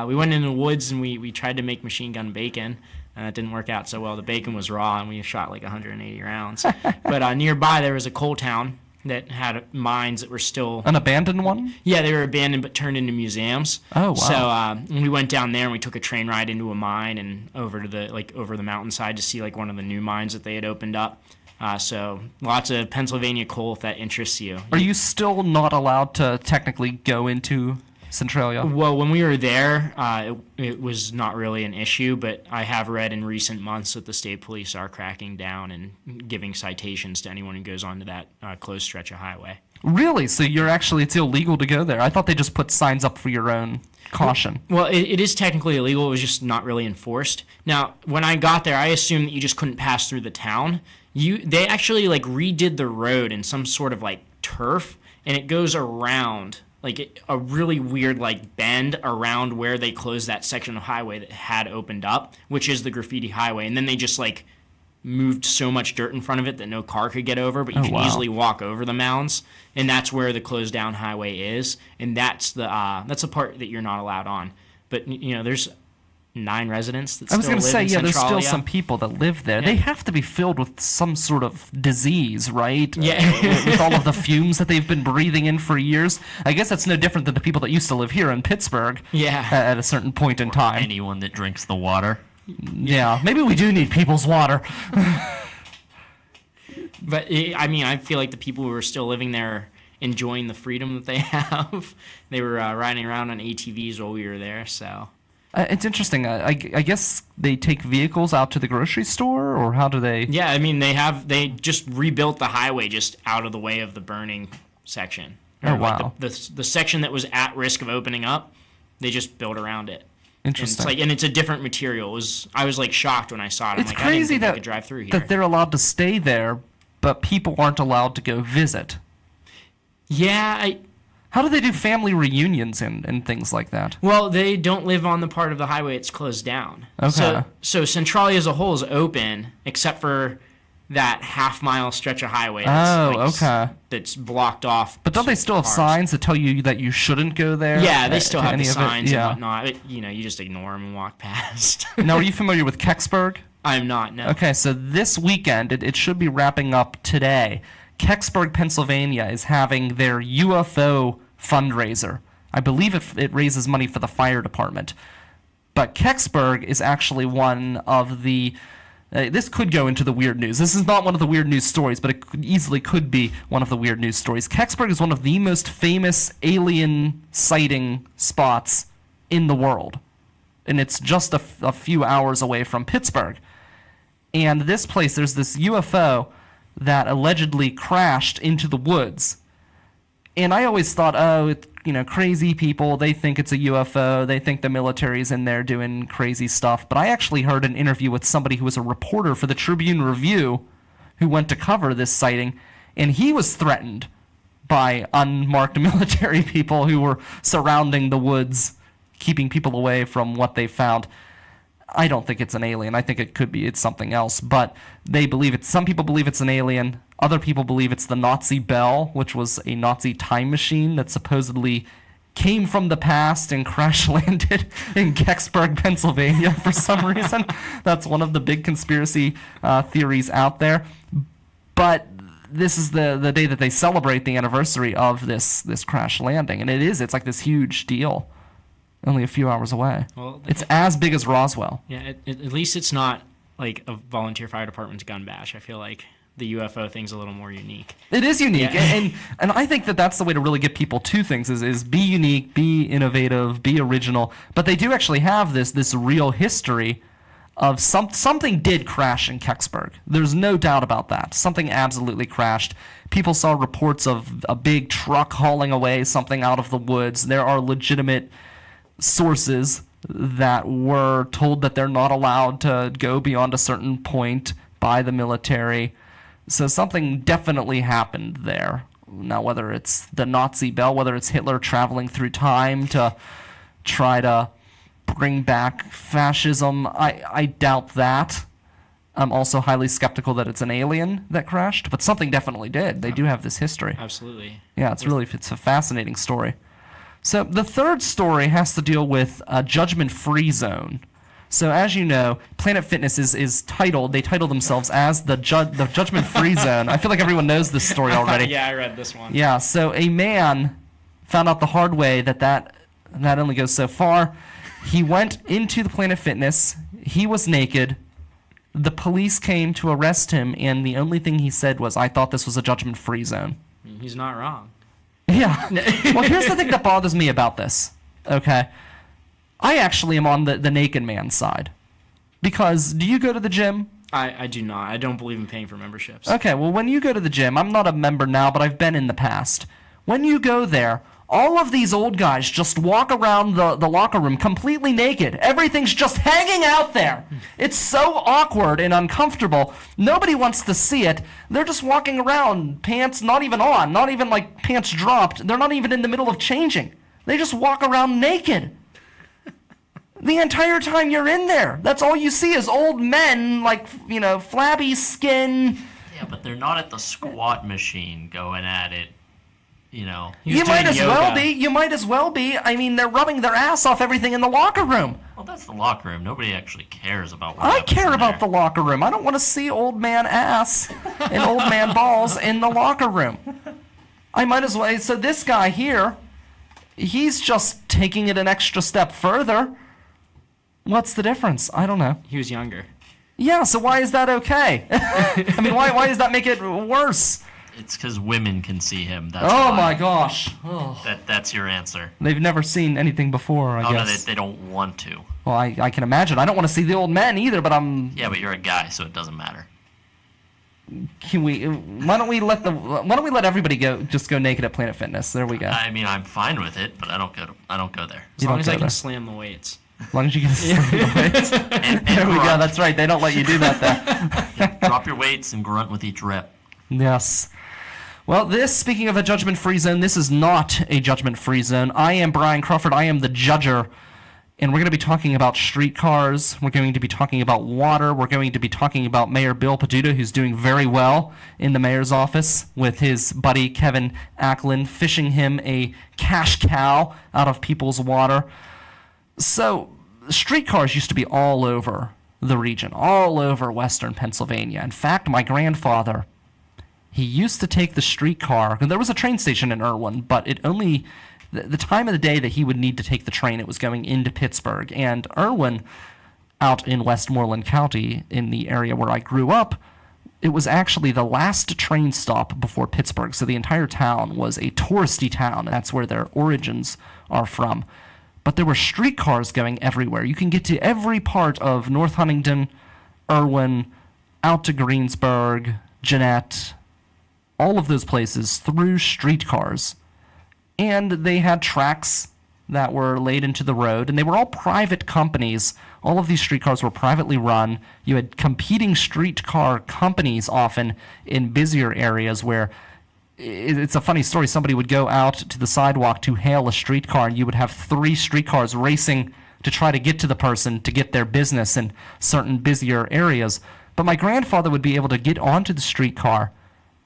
[SPEAKER 2] We went into the woods and we tried to make machine gun bacon. It didn't work out so well. The bacon was raw, and we shot like 180 rounds. But nearby there was a coal town that had mines that were still...
[SPEAKER 1] An abandoned one?
[SPEAKER 2] Yeah, they were abandoned but turned into museums.
[SPEAKER 1] Oh, wow.
[SPEAKER 2] So we went down there and we took a train ride into a mine and over the mountainside to see like one of the new mines that they had opened up. So lots of Pennsylvania coal if that interests you.
[SPEAKER 1] Are you still not allowed to technically go into Centralia?
[SPEAKER 2] Well, when we were there, it was not really an issue, but I have read in recent months that the state police are cracking down and giving citations to anyone who goes onto that closed stretch of highway.
[SPEAKER 1] Really? So it's illegal to go there? I thought they just put signs up for your own caution.
[SPEAKER 2] Well, it is technically illegal. It was just not really enforced. Now, when I got there, I assumed that you just couldn't pass through the town. They actually like redid the road in some sort of like turf, and it goes around like a really weird like bend around where they closed that section of highway that had opened up, which is the graffiti highway. And then they just like moved so much dirt in front of it that no car could get over, but you can easily walk over the mounds. And that's where the closed down highway is. And that's the part that you're not allowed on. But there's 9 residents that still live in Centralia.
[SPEAKER 1] There's still some people that live there. Yeah. They have to be filled with some sort of disease, right?
[SPEAKER 2] Yeah.
[SPEAKER 1] With all of the fumes that they've been breathing in for years. I guess that's no different than the people that used to live here in Pittsburgh.
[SPEAKER 2] Yeah.
[SPEAKER 1] At a certain point in time.
[SPEAKER 3] Anyone that drinks the water.
[SPEAKER 1] Yeah. Maybe we do need people's water.
[SPEAKER 2] But I feel like the people who are still living there are enjoying the freedom that they have. They were riding around on ATVs while we were there, so...
[SPEAKER 1] It's interesting. I guess they take vehicles out to the grocery store, or how do they?
[SPEAKER 2] Yeah, they just rebuilt the highway just out of the way of the burning section.
[SPEAKER 1] Oh, wow.
[SPEAKER 2] The section that was at risk of opening up, they just built around it.
[SPEAKER 1] Interesting.
[SPEAKER 2] And it's a different material. I was like shocked when I saw it.
[SPEAKER 1] It's crazy
[SPEAKER 2] I could drive through here.
[SPEAKER 1] That they're allowed to stay there, but people aren't allowed to go visit.
[SPEAKER 2] Yeah,
[SPEAKER 1] How do they do family reunions and things like that?
[SPEAKER 2] Well, they don't live on the part of the highway it's closed down.
[SPEAKER 1] Okay.
[SPEAKER 2] So Centralia as a whole is open, except for that half-mile stretch of highway that's blocked off.
[SPEAKER 1] But don't they still have signs that tell you that you shouldn't go there?
[SPEAKER 2] Yeah, they still have the signs and whatnot. You just ignore them and walk past.
[SPEAKER 1] Now, are you familiar with Kecksburg?
[SPEAKER 2] I'm not, no.
[SPEAKER 1] Okay, so this weekend, it should be wrapping up today. Kecksburg, Pennsylvania is having their UFO fundraiser. I believe it raises money for the fire department. But Kecksburg is actually one of the... this could go into the weird news. This is not one of the weird news stories, but it easily could be one of the weird news stories. Kecksburg is one of the most famous alien sighting spots in the world. And it's just a few hours away from Pittsburgh. And this place, there's this UFO that allegedly crashed into the woods. And I always thought, it's, crazy people, they think it's a UFO, they think the military's in there doing crazy stuff. But I actually heard an interview with somebody who was a reporter for the Tribune Review who went to cover this sighting, and he was threatened by unmarked military people who were surrounding the woods, keeping people away from what they found. I don't think it's an alien. I think it's something else. But they believe it. Some people believe it's an alien. Other people believe it's the Nazi bell, which was a Nazi time machine that supposedly came from the past and crash landed in Kecksburg, Pennsylvania for some reason. That's one of the big conspiracy theories out there. But this is the day that they celebrate the anniversary of this crash landing. And it's like this huge deal. Only a few hours away. Well, it's as big as Roswell.
[SPEAKER 2] Yeah, at least it's not like a volunteer fire department's gun bash. I feel like the UFO thing's a little more unique.
[SPEAKER 1] It is unique,
[SPEAKER 2] yeah.
[SPEAKER 1] and I think that's the way to really get people to things is be unique, be innovative, be original. But they do actually have this real history of something did crash in Kecksburg. There's no doubt about that. Something absolutely crashed. People saw reports of a big truck hauling away something out of the woods. There are legitimate sources that were told that they're not allowed to go beyond a certain point by the military. So something definitely happened there. Now, whether it's the Nazi bell, whether it's Hitler traveling through time to try to bring back fascism, I doubt that. I'm also highly skeptical that it's an alien that crashed, but something definitely did. They do have this history.
[SPEAKER 2] Absolutely.
[SPEAKER 1] Yeah, it's a fascinating story. So the third story has to deal with a judgment-free zone. So as you know, Planet Fitness is titled, they title themselves as the judgment-free zone. I feel like everyone knows this story already.
[SPEAKER 2] Yeah, I read this one.
[SPEAKER 1] Yeah, so a man found out the hard way that only goes so far. He went into the Planet Fitness. He was naked. The police came to arrest him, and the only thing he said was, "I thought this was a judgment-free zone."
[SPEAKER 2] He's not wrong.
[SPEAKER 1] Yeah. Well, here's the thing that bothers me about this, okay? I actually am on the naked man's side. Because, do you go to the gym?
[SPEAKER 2] I do not. I don't believe in paying for memberships.
[SPEAKER 1] Okay, well, when you go to the gym, I'm not a member now, but I've been in the past. When you go there, all of these old guys just walk around the locker room completely naked. Everything's just hanging out there. It's so awkward and uncomfortable. Nobody wants to see it. They're just walking around, pants not even on, not even like pants dropped. They're not even in the middle of changing. They just walk around naked. The entire time you're in there. That's all you see is old men, like, flabby skin.
[SPEAKER 3] Yeah, but they're not at the squat machine going at it.
[SPEAKER 2] He was
[SPEAKER 1] You might
[SPEAKER 2] doing
[SPEAKER 1] as
[SPEAKER 2] yoga.
[SPEAKER 1] well be. You might as well be. I mean, they're rubbing their ass off everything in the locker room.
[SPEAKER 3] Well, that's the locker room. Nobody actually cares about what
[SPEAKER 1] I
[SPEAKER 3] happens
[SPEAKER 1] care
[SPEAKER 3] in
[SPEAKER 1] about the
[SPEAKER 3] there.
[SPEAKER 1] locker room. I don't want to see old man ass and old man balls in the locker room. I might as well. So this guy here, he's just taking it an extra step further. What's the difference? I don't know.
[SPEAKER 2] He was younger.
[SPEAKER 1] Yeah, so why is that okay? I mean, why does that make it worse?
[SPEAKER 3] It's because women can see him. That's
[SPEAKER 1] Oh
[SPEAKER 3] why.
[SPEAKER 1] my gosh. Oh.
[SPEAKER 3] That's your answer.
[SPEAKER 1] They've never seen anything before, I
[SPEAKER 3] Oh no,
[SPEAKER 1] guess.
[SPEAKER 3] they don't want to.
[SPEAKER 1] Well, I can imagine. I don't want to see the old men either, but
[SPEAKER 3] Yeah, but you're a guy, so it doesn't matter.
[SPEAKER 1] why don't we let everybody just go naked at Planet Fitness? There we go.
[SPEAKER 3] I mean, I'm fine with it, but I don't go there.
[SPEAKER 2] As
[SPEAKER 1] You
[SPEAKER 2] long
[SPEAKER 1] don't
[SPEAKER 2] as
[SPEAKER 1] go
[SPEAKER 2] I can
[SPEAKER 1] there.
[SPEAKER 2] slam the weights.
[SPEAKER 1] As long as you can slam the weights.
[SPEAKER 3] And
[SPEAKER 1] There we go.
[SPEAKER 3] grunt.
[SPEAKER 1] That's right. They don't let you do that there.
[SPEAKER 3] Drop your weights and grunt with each rep.
[SPEAKER 1] Yes. Well, speaking of a judgment-free zone, this is not a judgment-free zone. I am Brian Crawford. I am the judger. And we're going to be talking about streetcars. We're going to be talking about water. We're going to be talking about Mayor Bill Peduto, who's doing very well in the mayor's office with his buddy Kevin Allan, fishing him a cash cow out of people's water. So, streetcars used to be all over the region, all over western Pennsylvania. In fact, my grandfather, he used to take the streetcar, and there was a train station in Irwin, but it only, the time of the day that he would need to take the train, it was going into Pittsburgh. And Irwin, out in Westmoreland County, in the area where I grew up, it was actually the last train stop before Pittsburgh. So the entire town was a touristy town, and that's where their origins are from. But there were streetcars going everywhere. You can get to every part of North Huntingdon, Irwin, out to Greensburg, Jeanette, all of those places through streetcars. And they had tracks that were laid into the road, and they were all private companies. All of these streetcars were privately run. You had competing streetcar companies often in busier areas where it's a funny story. Somebody would go out to the sidewalk to hail a streetcar, and you would have 3 streetcars racing to try to get to the person to get their business in certain busier areas. But my grandfather would be able to get onto the streetcar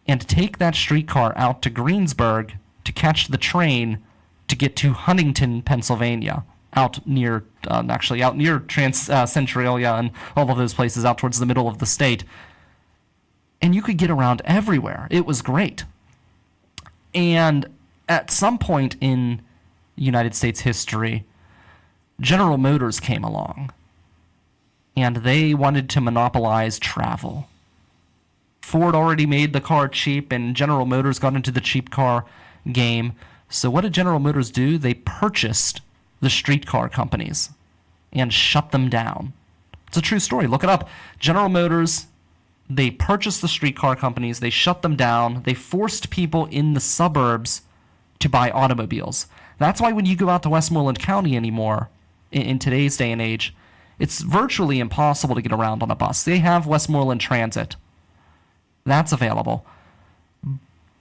[SPEAKER 1] and take that streetcar out to Greensburg to catch the train to get to Huntington, Pennsylvania, out near Centralia and all of those places out towards the middle of the state. And you could get around everywhere. It was great. And at some point in United States history, General Motors came along, and they wanted to monopolize travel. Ford already made the car cheap, and General Motors got into the cheap car game. So what did General Motors do? They purchased the streetcar companies and shut them down. It's a true story. Look it up. General Motors, they purchased the streetcar companies, they shut them down, they forced people in the suburbs to buy automobiles. That's why when you go out to Westmoreland County anymore, in today's day and age, it's virtually impossible to get around on a bus. They have Westmoreland Transit. That's available.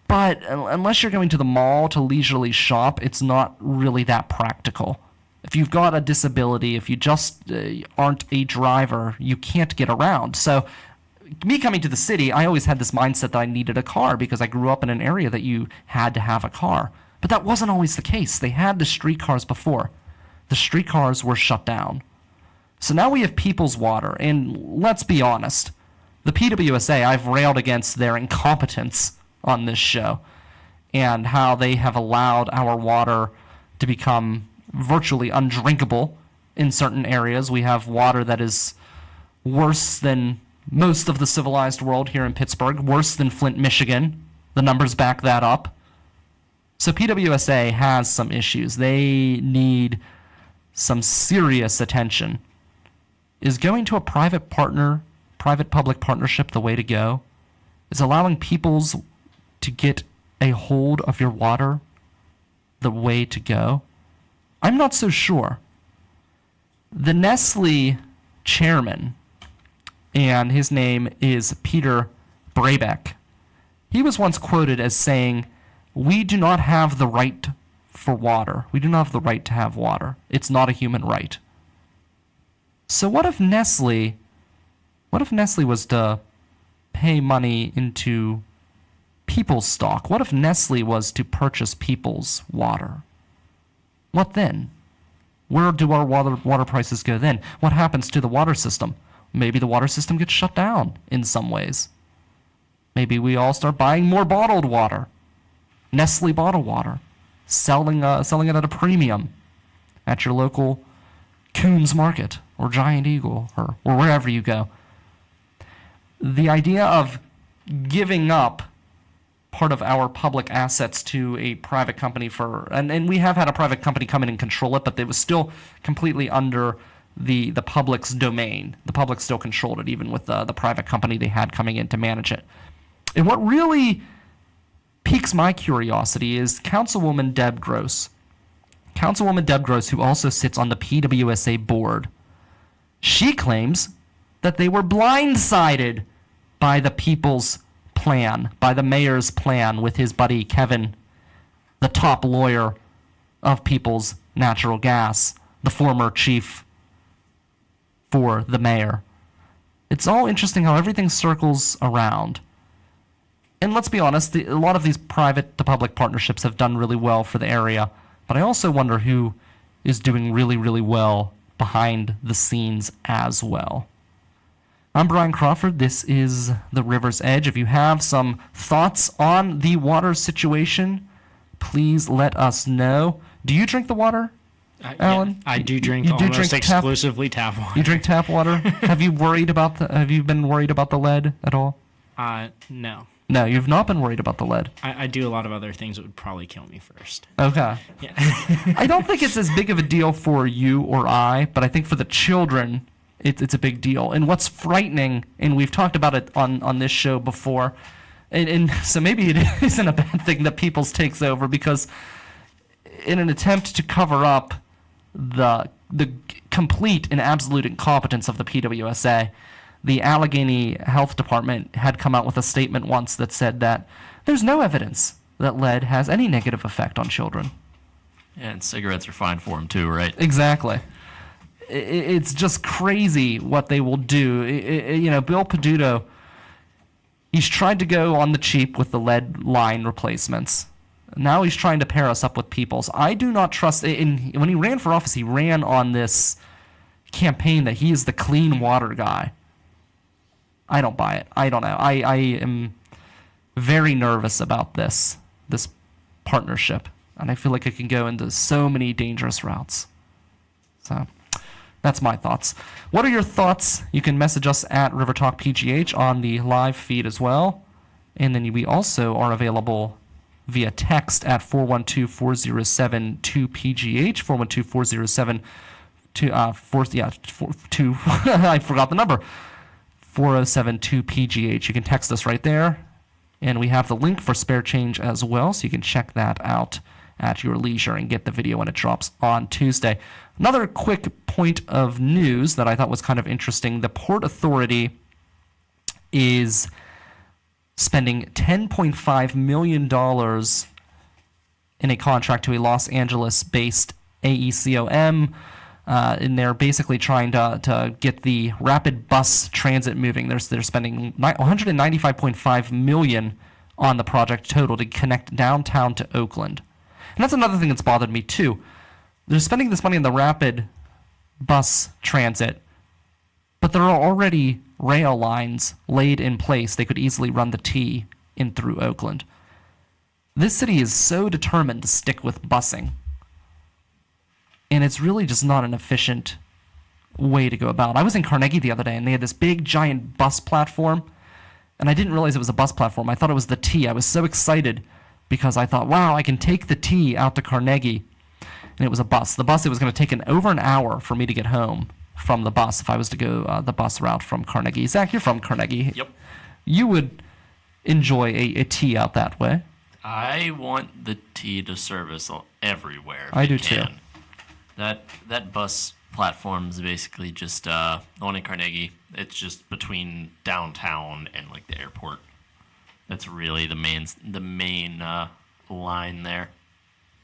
[SPEAKER 1] But unless you're going to the mall to leisurely shop, it's not really that practical. If you've got a disability, if you just aren't a driver, you can't get around. So me coming to the city, I always had this mindset that I needed a car because I grew up in an area that you had to have a car. But that wasn't always the case. They had the streetcars before. The streetcars were shut down. So now we have People's Water, and let's be honest, the PWSA, I've railed against their incompetence on this show and how they have allowed our water to become virtually undrinkable in certain areas. We have water that is worse than most of the civilized world here in Pittsburgh, worse than Flint, Michigan. The numbers back that up. So PWSA has some issues. They need some serious attention. Is going to a private-public partnership the way to go? Is allowing peoples to get a hold of your water the way to go? I'm not so sure. The Nestle chairman, and his name is Peter Brabeck, he was once quoted as saying, "We do not have the right for water. We do not have the right to have water. It's not a human right." So what if Nestle was to pay money into people's stock? What if Nestle was to purchase people's water? What then? Where do our water prices go then? What happens to the water system? Maybe the water system gets shut down in some ways. Maybe we all start buying more bottled water. Nestle bottled water. Selling it at a premium at your local Coons Market or Giant Eagle or wherever you go. The idea of giving up part of our public assets to a private company and we have had a private company come in and control it, but it was still completely under the public's domain. The public still controlled it, even with the private company they had coming in to manage it. And what really piques my curiosity is Councilwoman Deb Gross. Councilwoman Deb Gross, who also sits on the PWSA board, she claims that they were blindsided by the people's plan, by the mayor's plan with his buddy Kevin, the top lawyer of People's Natural Gas, the former chief for the mayor. It's all interesting how everything circles around. And let's be honest, a lot of these private-to-public partnerships have done really well for the area, but I also wonder who is doing really, really well behind the scenes as well. I'm Brian Crawford. This is The River's Edge. If you have some thoughts on the water situation, please let us know. Do you drink the water, Allan?
[SPEAKER 2] Yeah, I do drink
[SPEAKER 1] You do
[SPEAKER 2] almost
[SPEAKER 1] drink
[SPEAKER 2] exclusively tap water.
[SPEAKER 1] You drink tap water? Have you been worried about the lead at all?
[SPEAKER 2] No.
[SPEAKER 1] No, you've not been worried about the lead.
[SPEAKER 2] I do a lot of other things that would probably kill me first.
[SPEAKER 1] Okay.
[SPEAKER 2] Yeah.
[SPEAKER 1] I don't think it's as big of a deal for you or I, but I think for the children, it's a big deal. And what's frightening, and we've talked about it on this show before, and so maybe it isn't a bad thing that Peoples takes over, because in an attempt to cover up the complete and absolute incompetence of the PWSA, the Allegheny Health Department had come out with a statement once that said that there's no evidence that lead has any negative effect on children.
[SPEAKER 3] And cigarettes are fine for them too, right?
[SPEAKER 1] Exactly. It's just crazy what they will do. Bill Peduto, he's tried to go on the cheap with the lead line replacements. Now he's trying to pair us up with Peoples. I do not trust. When he ran for office, he ran on this campaign that he is the clean water guy. I don't buy it. I don't know. I am very nervous about this partnership, and I feel like it can go into so many dangerous routes. So that's my thoughts. What are your thoughts? You can message us at River Talk PGH on the live feed as well, and then we also are available via text at 412-407-2PGH, 412-407-2, I forgot the number, 407-2PGH. You can text us right there, and we have the link for Spare Change as well, so you can check that out at your leisure and get the video when it drops on Tuesday. Another quick point of news that I thought was kind of interesting, the Port Authority is spending $10.5 million in a contract to a Los Angeles-based AECOM and they're basically trying to get the rapid bus transit moving. They're spending $195.5 million on the project total to connect downtown to Oakland. And that's another thing that's bothered me too. They're spending this money on the rapid bus transit, but there are already rail lines laid in place. They could easily run the T in through Oakland. This city is so determined to stick with busing, and it's really just not an efficient way to go about. I was in Carnegie the other day, and they had this big, giant bus platform, and I didn't realize it was a bus platform. I thought it was the T. I was so excited because I thought, wow, I can take the T out to Carnegie, and it was a bus. The bus, it was going to take over an hour for me to get home from the bus if I was to go the bus route from Carnegie. Zach, you're from Carnegie.
[SPEAKER 3] Yep.
[SPEAKER 1] You would enjoy a T out that way.
[SPEAKER 3] I want the T to service everywhere.
[SPEAKER 1] I do too.
[SPEAKER 3] That bus platform is basically just the one in Carnegie. It's just between downtown and like the airport. That's really the main line there.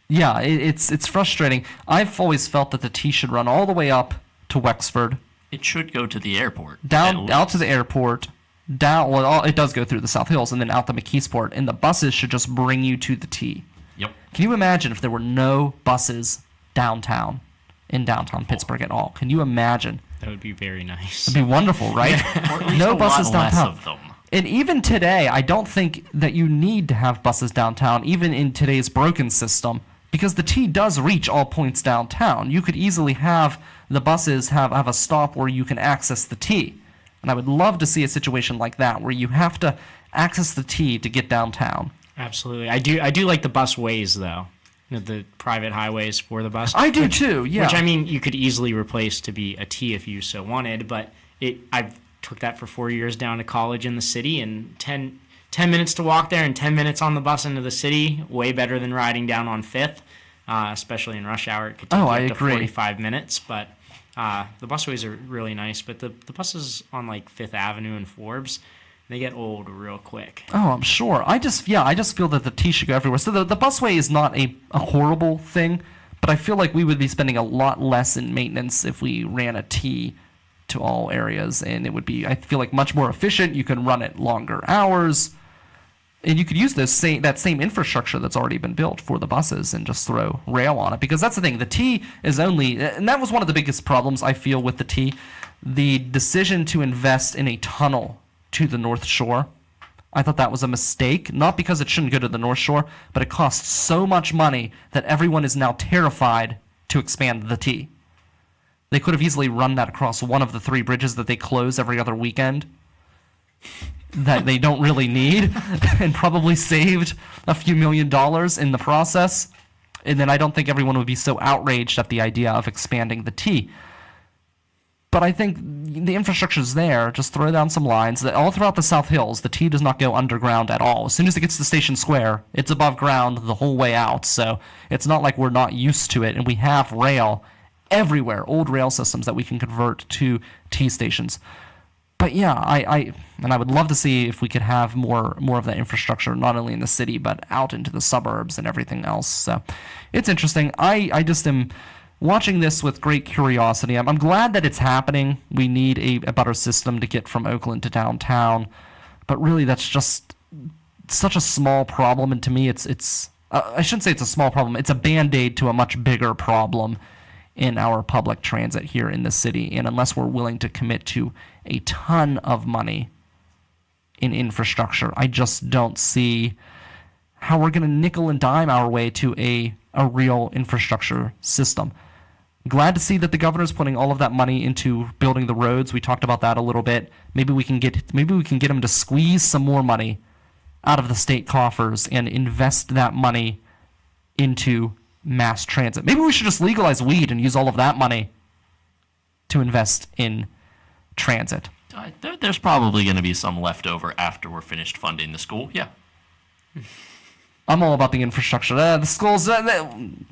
[SPEAKER 1] Yeah, it's frustrating. I've always felt that the T should run all the way up to Wexford.
[SPEAKER 3] It should go to the airport.
[SPEAKER 1] Down out to the airport. It does go through the South Hills and then out to McKeesport, and the buses should just bring you to the T.
[SPEAKER 3] Yep.
[SPEAKER 1] Can you imagine if there were no buses downtown Pittsburgh at all? Can you imagine?
[SPEAKER 2] That would be very nice.
[SPEAKER 1] It'd be wonderful, right?
[SPEAKER 3] Or at least
[SPEAKER 1] No
[SPEAKER 3] a
[SPEAKER 1] buses
[SPEAKER 3] lot less
[SPEAKER 1] downtown.
[SPEAKER 3] of them.
[SPEAKER 1] And even today, I don't think that you need to have buses downtown, even in today's broken system, because the T does reach all points downtown. You could easily have the buses have a stop where you can access the T. And I would love to see a situation like that, where you have to access the T to get downtown.
[SPEAKER 2] Absolutely. I do like the busways, though. The private highways for the bus.
[SPEAKER 1] I do too, yeah.
[SPEAKER 2] Which, I mean, you could easily replace to be a T if you so wanted, but I took that for 4 years down to college in the city, and 10 minutes to walk there and 10 minutes on the bus into the city, way better than riding down on 5th, especially in rush hour. It could take you up to 45 minutes, but the busways are really nice. But the buses on like 5th Avenue and Forbes, they get old real quick.
[SPEAKER 1] Oh, I'm sure. I just feel that the T should go everywhere. So the busway is not a horrible thing, but I feel like we would be spending a lot less in maintenance if we ran a T to all areas, and it would be, I feel like, much more efficient. You can run it longer hours, and you could use that same infrastructure that's already been built for the buses and just throw rail on it. Because that's the thing, the T is only, and that was one of the biggest problems I feel with the T, the decision to invest in a tunnel to the North Shore. I thought that was a mistake, not because it shouldn't go to the North Shore, but it costs so much money that everyone is now terrified to expand the T. They could have easily run that across one of the 3 bridges that they close every other weekend that they don't really need, and probably saved a few $1 million in the process. And then I don't think everyone would be so outraged at the idea of expanding the T. But I think the infrastructure's there. Just throw down some lines. All throughout the South Hills, the T does not go underground at all. As soon as it gets to Station Square, it's above ground the whole way out. So it's not like we're not used to it. And we have rail everywhere, old rail systems that we can convert to T stations. But yeah, I would love to see if we could have more of that infrastructure, not only in the city, but out into the suburbs and everything else. So it's interesting. I just am watching this with great curiosity. I'm glad that it's happening. We need a better system to get from Oakland to downtown. But really, that's just such a small problem. And to me, it's I shouldn't say it's a small problem. It's a Band-Aid to a much bigger problem in our public transit here in the city. And unless we're willing to commit to a ton of money in infrastructure, I just don't see how we're going to nickel and dime our way to a real infrastructure system. Glad to see that the governor's putting all of that money into building the roads. We talked about that a little bit. Maybe we can get him to squeeze some more money out of the state coffers and invest that money into mass transit. Maybe we should just legalize weed and use all of that money to invest in transit.
[SPEAKER 3] There's probably going to be some left over after we're finished funding the school. Yeah.
[SPEAKER 1] I'm all about the infrastructure. The schools,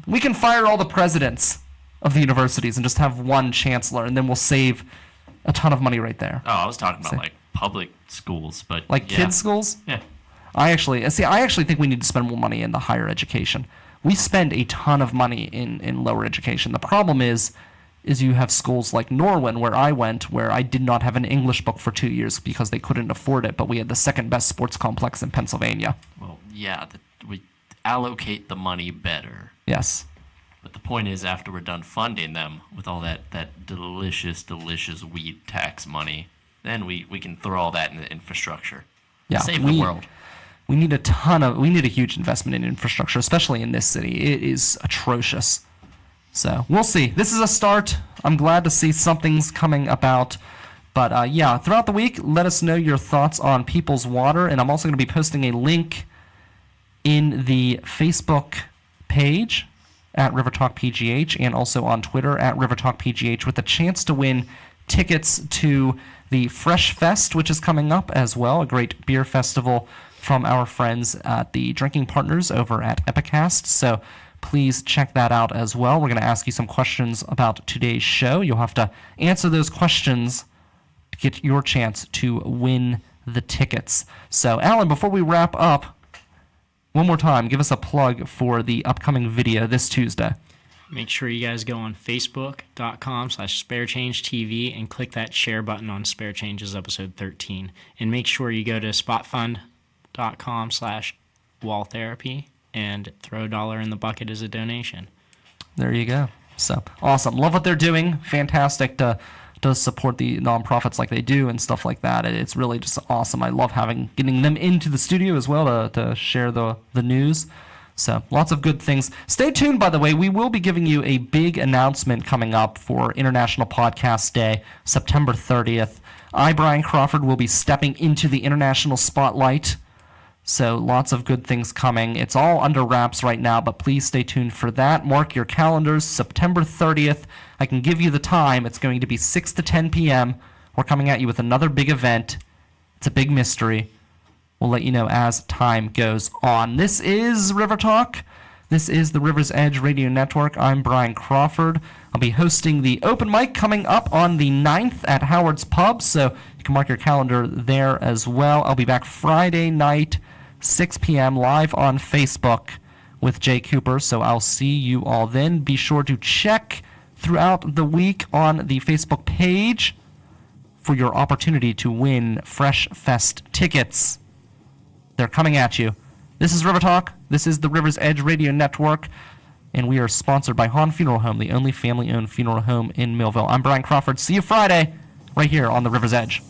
[SPEAKER 1] we can fire all the presidents of the universities and just have one chancellor, and then we'll save a ton of money right there.
[SPEAKER 3] Oh, I was talking about like public schools, but
[SPEAKER 1] like
[SPEAKER 3] yeah.
[SPEAKER 1] kids' schools?
[SPEAKER 3] Yeah.
[SPEAKER 1] I actually think we need to spend more money in the higher education. We spend a ton of money in lower education. The problem is is you have schools like Norwin, where I went, where I did not have an English book for 2 years because they couldn't afford it, but we had the second best sports complex in Pennsylvania.
[SPEAKER 3] Well, yeah, we allocate the money better.
[SPEAKER 1] Yes.
[SPEAKER 3] But the point is, after we're done funding them with all that delicious, delicious weed tax money, then we can throw all that into infrastructure.
[SPEAKER 1] Yeah,
[SPEAKER 3] Save the world.
[SPEAKER 1] We need a huge investment in infrastructure, especially in this city. It is atrocious. So we'll see. This is a start. I'm glad to see something's coming about. But yeah, throughout the week, let us know your thoughts on People's Water. And I'm also going to be posting a link in the Facebook page at River Talk PGH and also on Twitter at River Talk PGH with a chance to win tickets to the Fresh Fest, which is coming up as well, a great beer festival from our friends at the Drinking Partners over at Epicast. So please check that out as well. We're going to ask you some questions about today's show. You'll have to answer those questions to get your chance to win the tickets. So, Allan, before we wrap up, one more time, give us a plug for the upcoming video this Tuesday.
[SPEAKER 2] Make sure you guys go on facebook.com/SpareChangeTV and click that share button on Spare Changes episode 13. And make sure you go to spotfund.com/walltherapy and throw $1 in the bucket as a donation.
[SPEAKER 1] There you go. So, awesome. Love what they're doing. Fantastic to support the nonprofits like they do and stuff like that. It's really just awesome. I love getting them into the studio as well to share the news. So, lots of good things. Stay tuned, by the way. We will be giving you a big announcement coming up for International Podcast Day, September 30th. I, Brian Crawford, will be stepping into the international spotlight. So lots of good things coming. It's all under wraps right now, but please stay tuned for that. Mark your calendars, September 30th. I can give you the time. It's going to be 6 to 10 p.m. We're coming at you with another big event. It's a big mystery. We'll let you know as time goes on. This is River Talk. This is the River's Edge Radio Network. I'm Brian Crawford. I'll be hosting the open mic coming up on the 9th at Howard's Pub, so you can mark your calendar there as well. I'll be back Friday night, 6 p.m. live on Facebook with Jay Cooper, so I'll see you all then. Be sure to check throughout the week on the Facebook page for your opportunity to win Fresh Fest tickets. They're coming at you. This is River Talk. This is the River's Edge Radio Network, and we are sponsored by Hahn Funeral Home, the only family-owned funeral home in Millville. I'm Brian Crawford. See you Friday right here on the River's Edge.